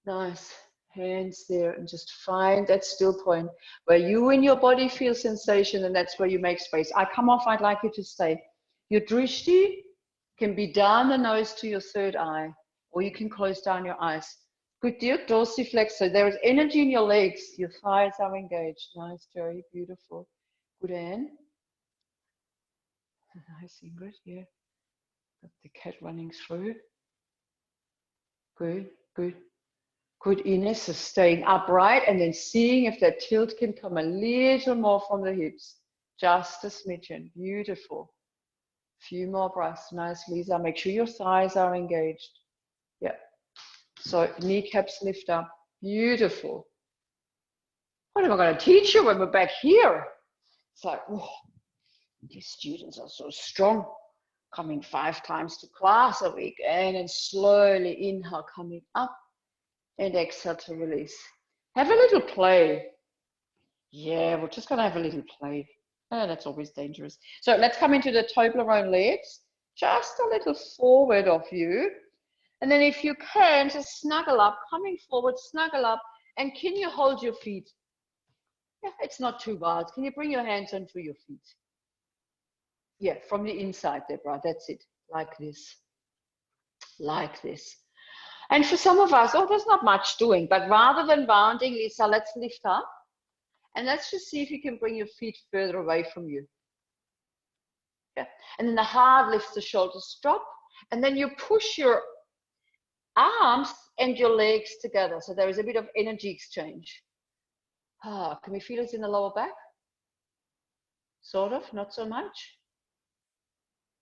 Nice. Hands there, and just find that still point where you in your body feel sensation, and that's where you make space. I come off, I'd like you to stay. Your drishti can be down the nose to your third eye, or you can close down your eyes. Good deal, dorsiflex. So there is energy in your legs. Your thighs are engaged. Nice, Jerry, beautiful. Good, Anne. Nice, Ingrid, yeah. Got the cat running through. Good, good. Good, Ines, so staying upright and then seeing if that tilt can come a little more from the hips. Just a smidgen. Beautiful. Few more breaths. Nice, Lisa. Make sure your thighs are engaged. Yeah. So kneecaps lift up. Beautiful. What am I going to teach you when we're back here? It's like, oh, these students are so strong. Coming 5 times to class a week. And then slowly inhale, coming up. And exhale to release. Have a little play. Yeah, we're just going to have a little play. Oh, that's always dangerous. So let's come into the Toblerone legs. Just a little forward of you. And then if you can, just snuggle up, coming forward, snuggle up. And can you hold your feet? Yeah, it's not too wild. Can you bring your hands onto your feet? Yeah, from the inside, Deborah. That's it. Like this. Like this. And for some of us, oh, there's not much doing, but rather than rounding, Lisa, let's lift up. And let's just see if you can bring your feet further away from you. Yeah. And then the heart lifts, the shoulders drop. And then you push your arms and your legs together. So there is a bit of energy exchange. Can we feel it in the lower back? Sort of, not so much.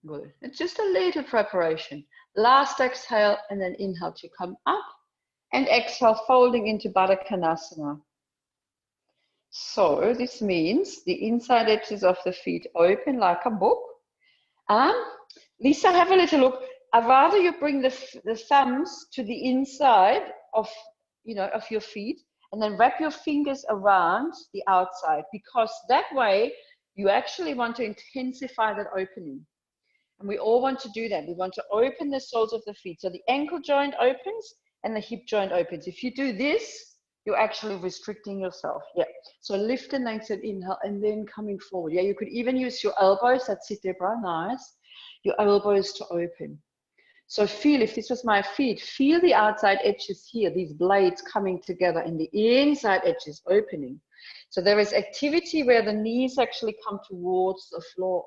Good. It's just a little preparation. Last exhale and then inhale to come up and exhale folding into Baddha Konasana. So this means the inside edges of the feet open like a book. Lisa, have a little look. I'd rather you bring the thumbs to the inside of your feet and then wrap your fingers around the outside, because that way you actually want to intensify that opening. And we all want to do that. We want to open the soles of the feet. So the ankle joint opens and the hip joint opens. If you do this, you're actually restricting yourself. Yeah. So lift and lengthen, inhale, and then coming forward. Yeah, you could even use your elbows. That's it, Deborah. Nice. Your elbows to open. So feel, if this was my feet, feel the outside edges here, these blades coming together, and the inside edges opening. So there is activity where the knees actually come towards the floor.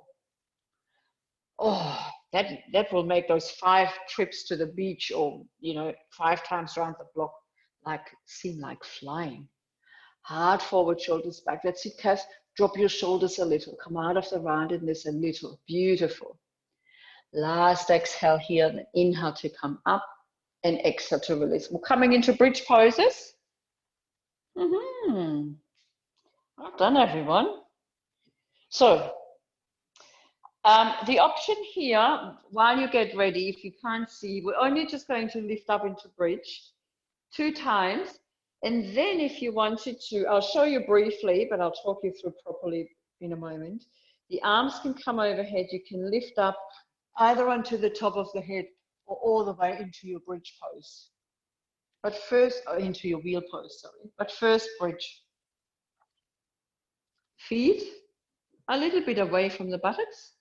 Oh, that will make those 5 trips to the beach, or 5 times around the block, seem like flying. Heart forward, shoulders back. That's it, Cass. Drop your shoulders a little. Come out of the roundedness a little. Beautiful. Last exhale here, and inhale to come up, and exhale to release. We're coming into bridge poses. Well done, everyone. So, the option here, while you get ready, if you can't see, we're only just going to lift up into bridge 2 times. And then if you wanted to, I'll show you briefly, but I'll talk you through properly in a moment. The arms can come overhead. You can lift up either onto the top of the head or all the way into your bridge pose. But first, into your wheel pose, sorry. But first, bridge. Feet a little bit away from the buttocks.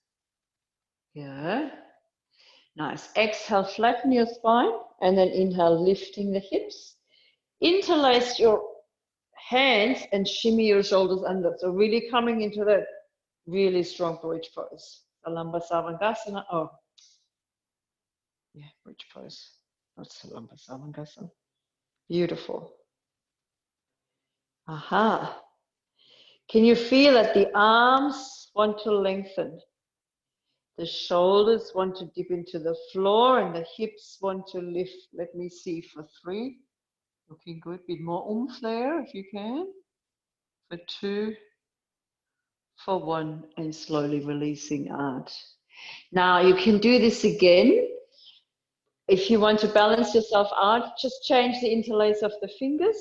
Yeah. Nice. Exhale, flatten your spine, and then inhale, lifting the hips. Interlace your hands and shimmy your shoulders under. So really coming into that really strong bridge pose. Salamba Savangasana. Oh, yeah, bridge pose. Not Salamba Savangasana. Beautiful. Aha. Can you feel that the arms want to lengthen? The shoulders want to dip into the floor and the hips want to lift. Let me see for 3. Looking good. Bit more oomph there if you can. For 2, for 1, and slowly releasing out. Now you can do this again. If you want to balance yourself out, just change the interlace of the fingers.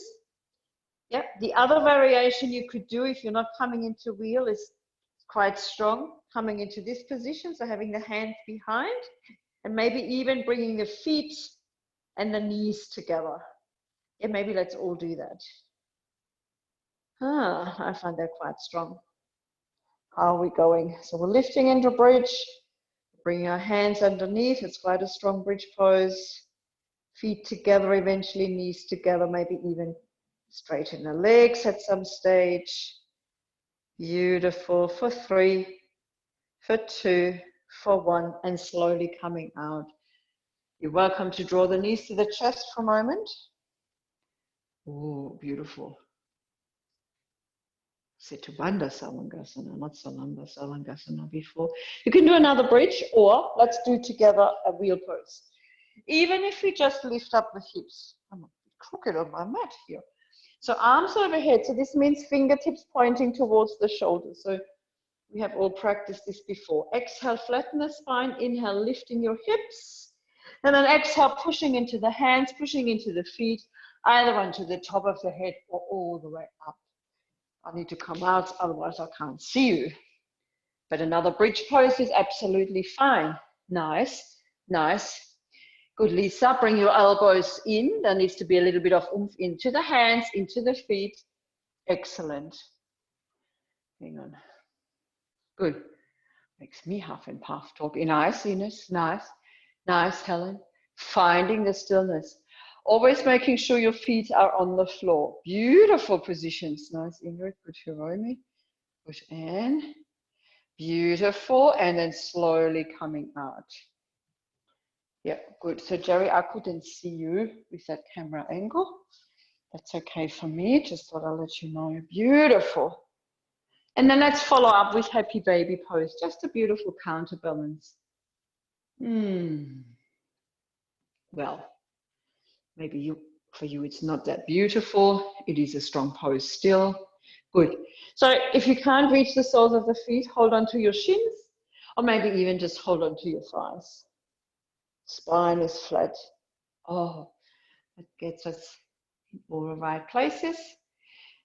Yep. The other variation you could do if you're not coming into wheel is quite strong. Coming into this position, so having the hands behind, and maybe even bringing the feet and the knees together. Yeah, maybe let's all do that. I find that quite strong. How are we going? So we're lifting into bridge, bringing our hands underneath. It's quite a strong bridge pose. Feet together, eventually knees together, maybe even straighten the legs at some stage. Beautiful. For 3, for 2, for 1, and slowly coming out. You're welcome to draw the knees to the chest for a moment. Oh, beautiful. Setubandha Savangasana, not Salamba Savangasana before. You can do another bridge, or let's do together a wheel pose. Even if we just lift up the hips. I'm a bit crooked on my mat here. So arms overhead. So this means fingertips pointing towards the shoulders. So we have all practiced this before. Exhale, flatten the spine. Inhale, lifting your hips. And then exhale, pushing into the hands, pushing into the feet, either onto the top of the head or all the way up. I need to come out, otherwise I can't see you. But another bridge pose is absolutely fine. Nice, nice. Good, Lisa. Bring your elbows in. There needs to be a little bit of oomph into the hands, into the feet. Excellent. Hang on. Good. Makes me huff and puff talking. Nice, Ines. Nice. Nice, Helen. Finding the stillness. Always making sure your feet are on the floor. Beautiful positions. Nice, Ingrid. Good, Hiromi. Good, Anne. Beautiful. And then slowly coming out. Yeah, good. So, Jerry, I couldn't see you with that camera angle. That's okay for me. Just thought I'll let you know. Beautiful. And then let's follow up with happy baby pose. Just a beautiful counterbalance. Well, maybe for you it's not that beautiful. It is a strong pose still. Good. So if you can't reach the soles of the feet, hold on to your shins, or maybe even just hold on to your thighs. Spine is flat. Oh, that gets us in all the right places.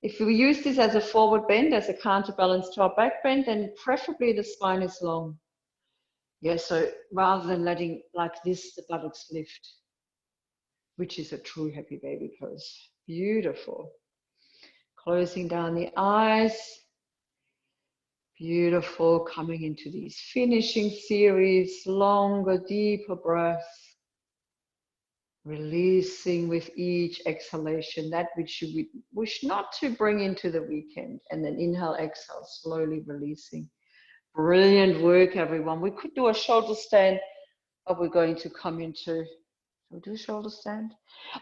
If we use this as a forward bend, as a counterbalance to our back bend, then preferably the spine is long. Yeah, so rather than letting like this, the buttocks lift, which is a true happy baby pose. Beautiful. Closing down the eyes. Beautiful. Coming into these finishing series, longer, deeper breaths. Releasing with each exhalation that which you wish not to bring into the weekend. And then inhale, exhale, slowly releasing. Brilliant work, everyone. We could do a shoulder stand Are we going to come into, shall we do shoulder stand?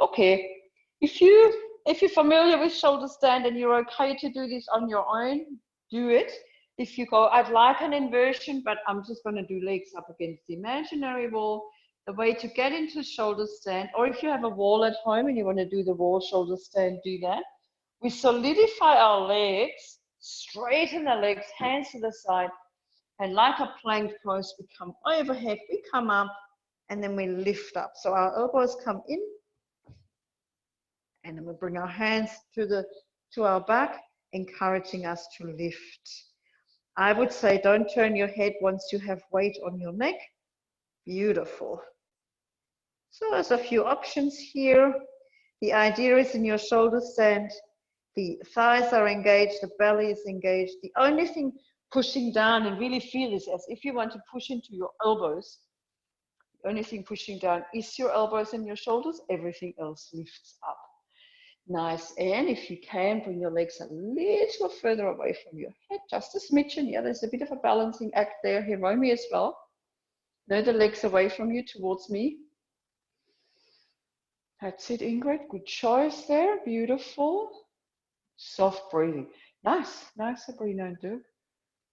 Okay, if you're familiar with shoulder stand and you're okay to do this on your own, do it. If you go, I'd like an inversion, but I'm just going to do legs up against the imaginary wall, the way to get into shoulder stand, or if you have a wall at home and you want to do the wall shoulder stand, do that. We solidify our legs, straighten the legs, hands to the side, and like a plank pose, we come overhead, we come up, and then we lift up. So our elbows come in, and then we bring our hands to our back, encouraging us to lift. I would say don't turn your head once you have weight on your neck. Beautiful. So there's a few options here. The idea is in your shoulder stand, the thighs are engaged, the belly is engaged. The only thing pushing down, and really feel this as if you want to push into your elbows, the only thing pushing down is your elbows and your shoulders. Everything else lifts up. Nice. And if you can, bring your legs a little further away from your head, just a smidgen. Yeah, there's a bit of a balancing act there. Hiromi as well. No, the legs away from you, towards me. That's it, Ingrid. Good choice there. Beautiful. Soft breathing. Nice. Nice, Sabrina and Dirk.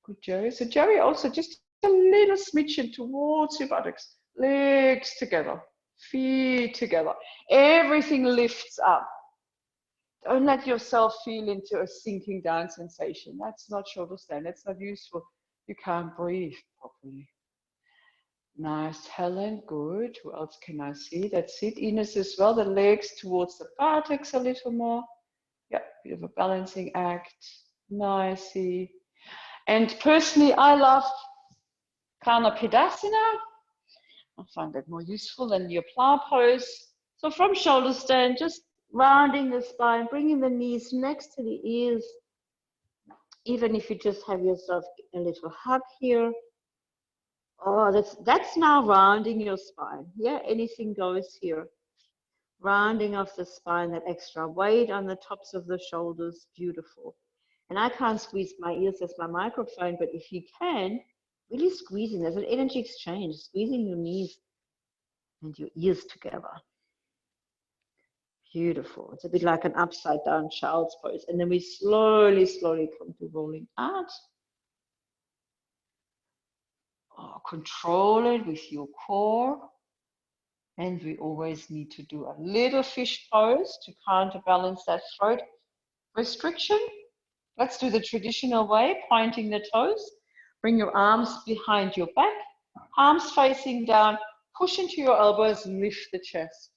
Good, Jerry. So Jerry, also just a little smidgen towards your buttocks. Legs together. Feet together. Everything lifts up. Don't let yourself feel into a sinking down sensation. That's not shoulder stand. That's not useful. You can't breathe properly. Nice, Helen. Good. Who else can I see? That's it. Ines as well. The legs towards the buttocks a little more. Yeah, bit of a balancing act. Nicey. And personally, I love Kanapidasana. I find that more useful than your plow pose. So from shoulder stand, just rounding the spine, bringing the knees next to the ears. Even if you just have yourself a little hug here. Oh, that's now rounding your spine. Yeah, anything goes here. Rounding off the spine, that extra weight on the tops of the shoulders, beautiful. And I can't squeeze my ears as my microphone, but if you can, really squeezing. There's an energy exchange, squeezing your knees and your ears together. Beautiful. It's a bit like an upside down child's pose. And then we slowly, slowly come to rolling out. Oh, control it with your core. And we always need to do a little fish pose to counterbalance that throat restriction. Let's do the traditional way, pointing the toes. Bring your arms behind your back, palms facing down, push into your elbows, lift the chest.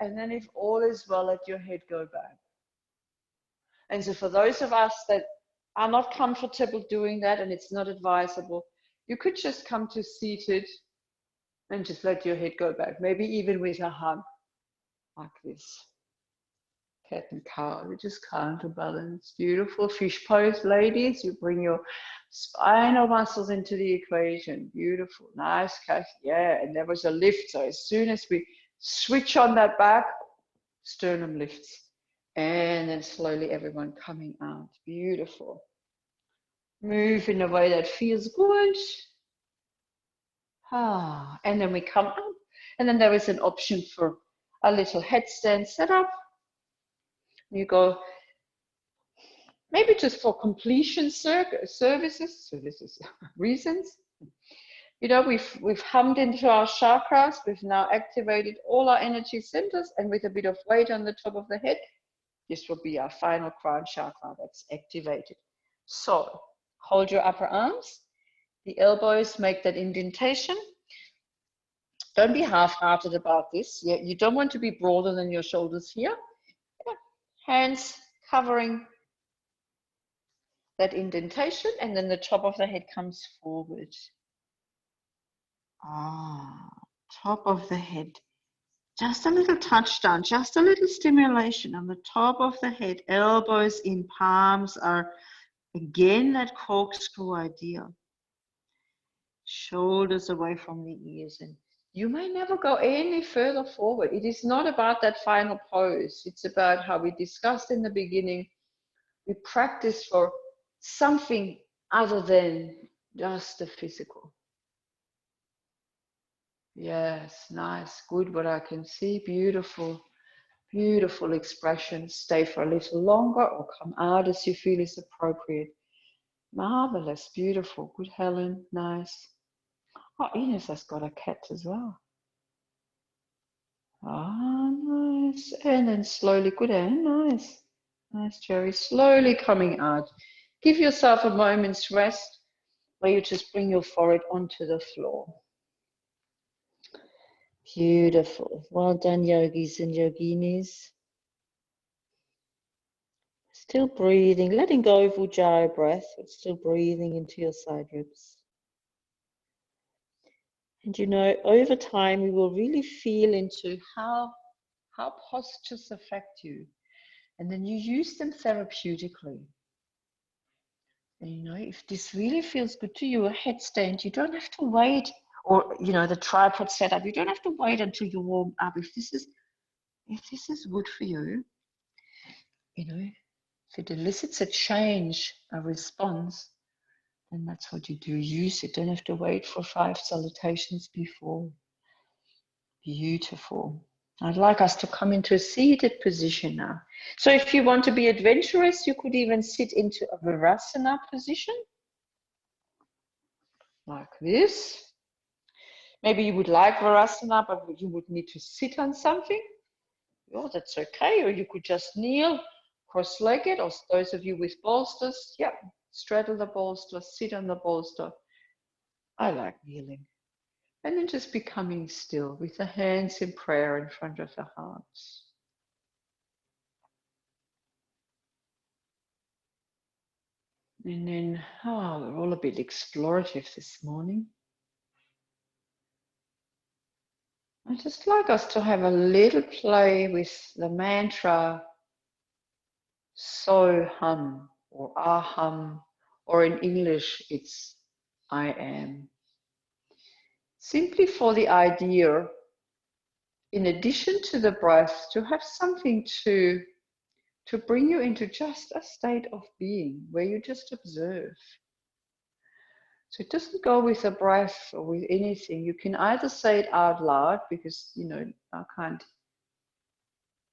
And then if all is well, let your head go back. And so for those of us that are not comfortable doing that and it's not advisable, you could just come to seated and just let your head go back, maybe even with a hug like this. Cat and cow, you just counterbalance. Beautiful fish pose, ladies. You bring your spinal muscles into the equation. Beautiful, nice, Kathy. Yeah, and there was a lift. So as soon as we switch on that back, sternum lifts. And then slowly everyone coming out. Beautiful. Move in a way that feels good. And then we come up. And then there is an option for a little headstand setup. You go maybe just for completion services, reasons. You know, we've hummed into our chakras. We've now activated all our energy centers, and with a bit of weight on the top of the head, this will be our final crown chakra that's activated. So hold your upper arms. The elbows make that indentation. Don't be half-hearted about this. You don't want to be broader than your shoulders here. Hands covering that indentation, and then the top of the head comes forward. Top of the head. Just a little touchdown, just a little stimulation on the top of the head. Elbows in, palms are again that corkscrew idea. Shoulders away from the ears, and you may never go any further forward. It is not about that final pose. It's about how we discussed in the beginning. We practice for something other than just the physical. Yes, nice, good. What I can see, beautiful, beautiful expression. Stay for a little longer or come out as you feel is appropriate. Marvelous, beautiful, good, Helen, nice. Oh, Ines has got a cat as well. Ah, nice. And then slowly, good, and nice. Nice, Jerry. Slowly coming out. Give yourself a moment's rest where you just bring your forehead onto the floor. Beautiful. Well done, yogis and yoginis. Still breathing, letting go of Ujjayi breath, but still breathing into your side ribs. And you know, over time, we will really feel into how postures affect you. And then you use them therapeutically. And you know, if this really feels good to you, a headstand, you don't have to wait, or you know, the tripod setup, you don't have to wait until you warm up. If this is good for you, you know, if it elicits a change, a response, then that's what you do. Use it. Don't have to wait for 5 salutations before. Beautiful. I'd like us to come into a seated position now. So if you want to be adventurous, you could even sit into a Virasana position, like this. Maybe you would like Virasana, but you would need to sit on something. Oh, that's okay. Or you could just kneel, cross-legged, or those of you with bolsters, yeah, straddle the bolster, sit on the bolster. I like kneeling. And then just becoming still with the hands in prayer in front of the heart. And then, we're all a bit explorative this morning. I'd just like us to have a little play with the mantra so hum or aham, or in English it's I am. Simply for the idea, in addition to the breath, to have something to bring you into just a state of being where you just observe. So it doesn't go with a breath or with anything. You can either say it out loud because, you know, I can't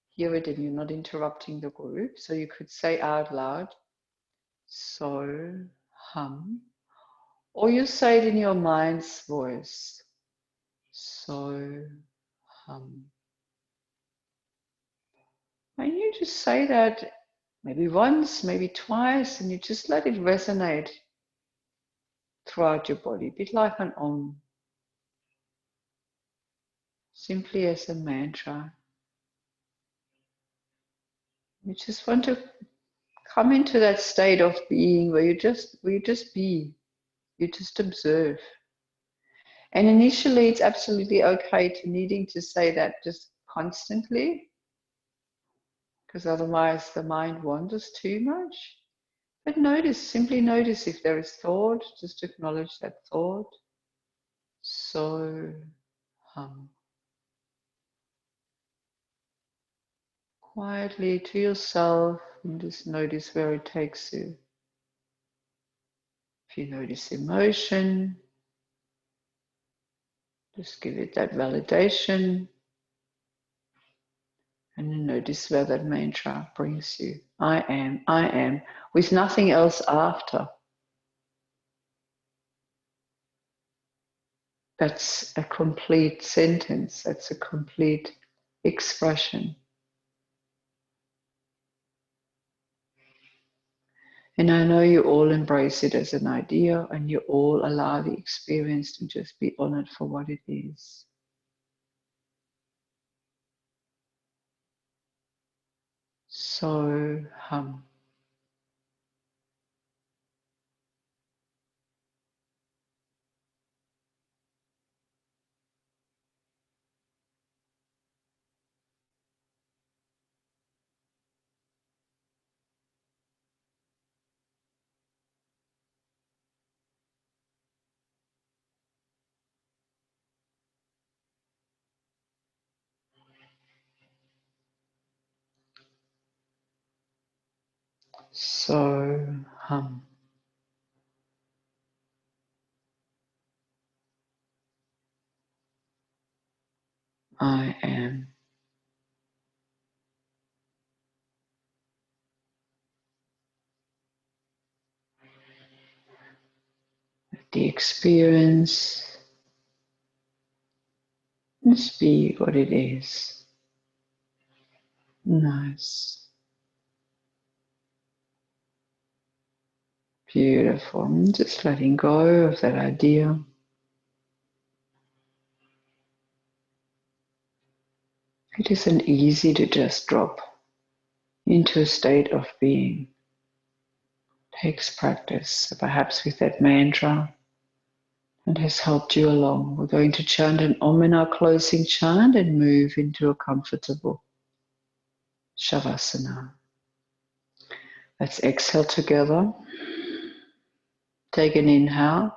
hear it and you're not interrupting the group. So you could say out loud, so hum, or you say it in your mind's voice, so hum. And you just say that maybe once, maybe twice, and you just let it resonate throughout your body, a bit like an om, simply as a mantra. You just want to come into that state of being where you just be, you just observe. And initially it's absolutely okay to needing to say that just constantly, because otherwise the mind wanders too much. But notice, simply notice if there is thought, just acknowledge that thought. So hum. Quietly to yourself and just notice where it takes you. If you notice emotion, just give it that validation. And then notice where that mantra brings you. I am, with nothing else after. That's a complete sentence. That's a complete expression. And I know you all embrace it as an idea and you all allow the experience to just be honored for what it is. So hum. So hum. I am. The experience must be what it is. Nice. Beautiful. And just letting go of that idea. It isn't easy to just drop into a state of being. It takes practice, perhaps with that mantra that has helped you along. We're going to chant an Om in our closing chant and move into a comfortable Shavasana. Let's exhale together. Take an inhale.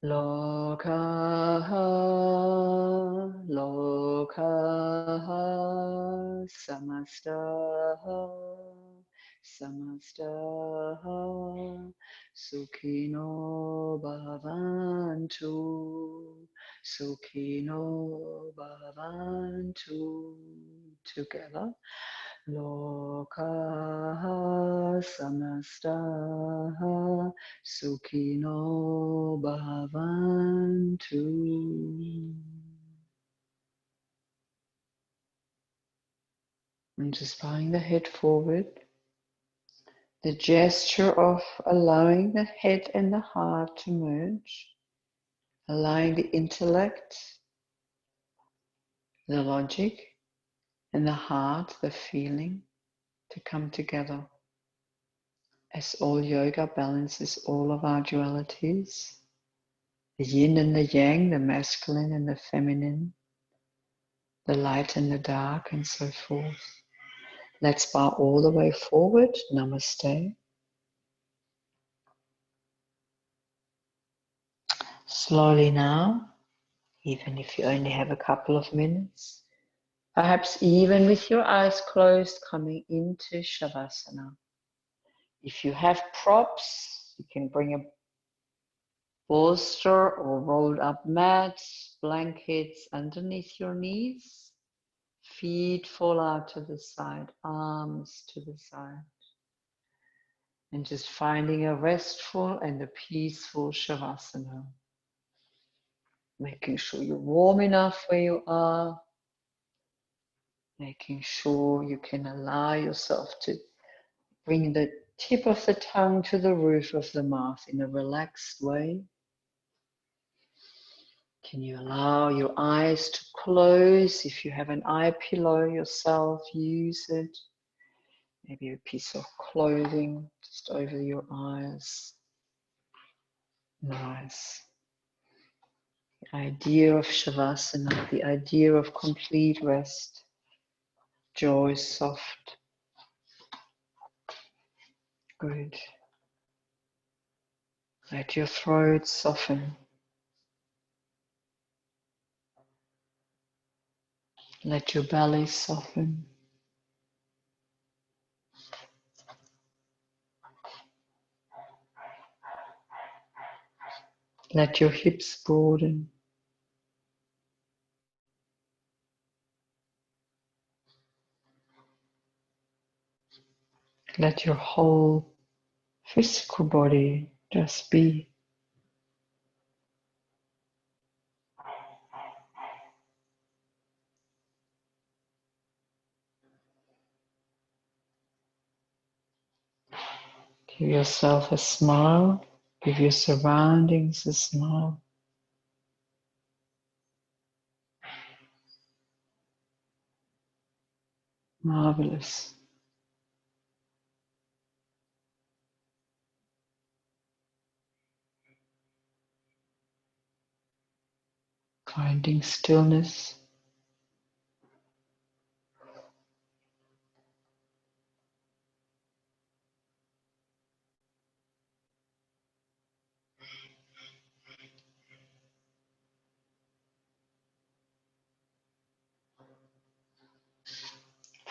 Lokaha, lokaha, samastaha, samastaha, sukhino bhavantu, sukhino bhavantu. Together. Lokaha samastaha sukhino bhavantu. And just bowing the head forward. The gesture of allowing the head and the heart to merge. Allowing the intellect, the logic, and the heart, the feeling, to come together. As all yoga balances all of our dualities, the yin and the yang, the masculine and the feminine, the light and the dark, and so forth. Let's bow all the way forward. Namaste. Slowly now, even if you only have a couple of minutes, perhaps even with your eyes closed, coming into Shavasana. If you have props, you can bring a bolster or rolled up mats, blankets underneath your knees. Feet fall out to the side, arms to the side. And just finding a restful and a peaceful Shavasana. Making sure you're warm enough where you are. Making sure you can allow yourself to bring the tip of the tongue to the roof of the mouth in a relaxed way. Can you allow your eyes to close? If you have an eye pillow yourself, use it. Maybe a piece of clothing just over your eyes. Nice. The idea of Shavasana, the idea of complete rest. Jaw is soft. Good. Let your throat soften. Let your belly soften. Let your hips broaden. Let your whole physical body just be. Give yourself a smile. Give your surroundings a smile. Marvelous. Finding stillness.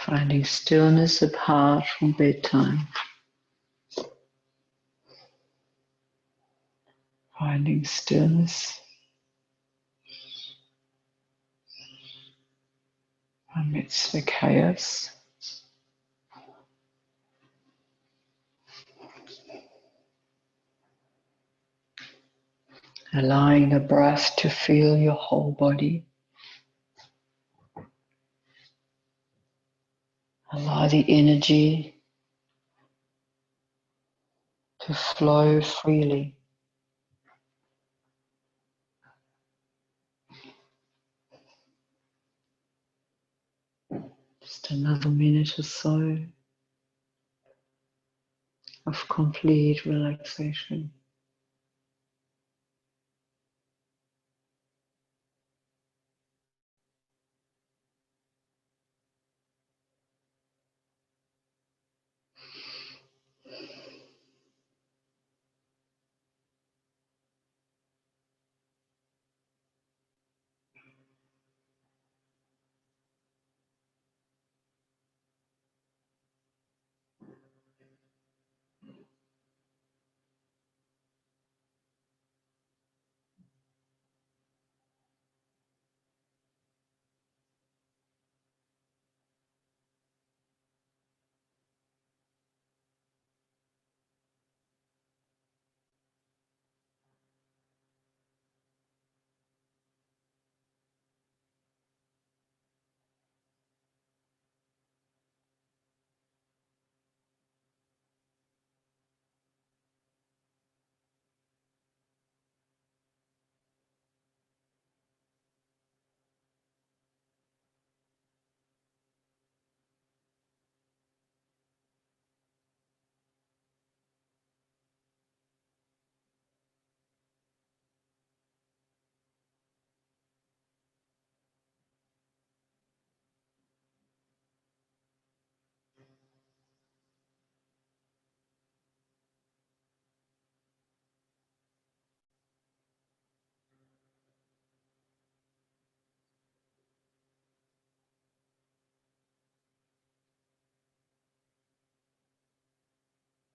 Finding stillness apart from bedtime. Finding stillness amidst the chaos. Allowing the breath to fill your whole body. Allow the energy to flow freely. Just another minute or so of complete relaxation.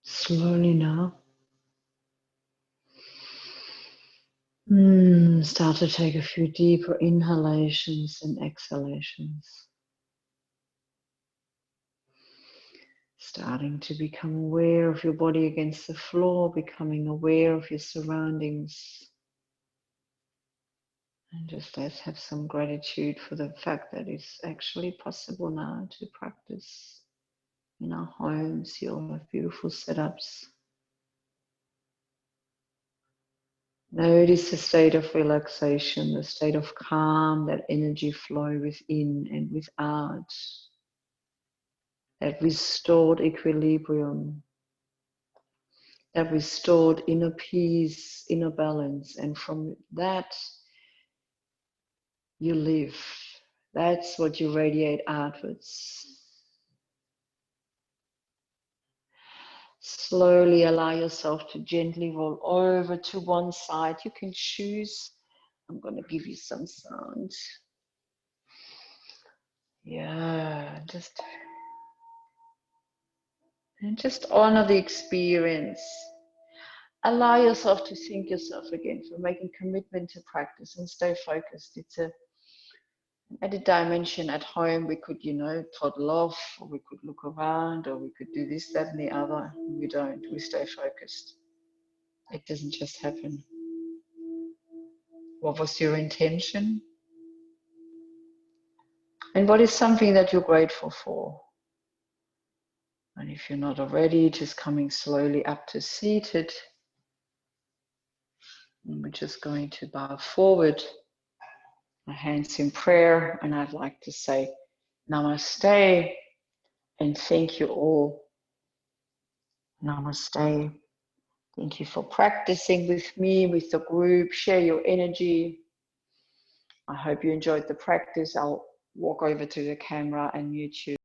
Slowly now, start to take a few deeper inhalations and exhalations. Starting to become aware of your body against the floor, becoming aware of your surroundings. And just let's have some gratitude for the fact that it's actually possible now to practice in our homes. You all have beautiful setups. Notice the state of relaxation, the state of calm, that energy flow within and without, that restored equilibrium, that restored inner peace, inner balance, and from that you live. That's what you radiate outwards. Slowly allow yourself to gently roll over to one side. You can choose. I'm going to give you some sound. Yeah, just honor the experience. Allow yourself to thank yourself again for making commitment to practice and stay focused. It's a added dimension. At home. We could, toddle off, or we could look around, or we could do this, that, and the other. We don't. We stay focused. It doesn't just happen. What was your intention? And what is something that you're grateful for? And if you're not already, just coming slowly up to seated. And we're just going to bow forward, our hands in prayer. And I'd like to say namaste and thank you all. Namaste. Thank you for practicing with me, with the group. Share your energy. I hope you enjoyed the practice. I'll walk over to the camera and mute you.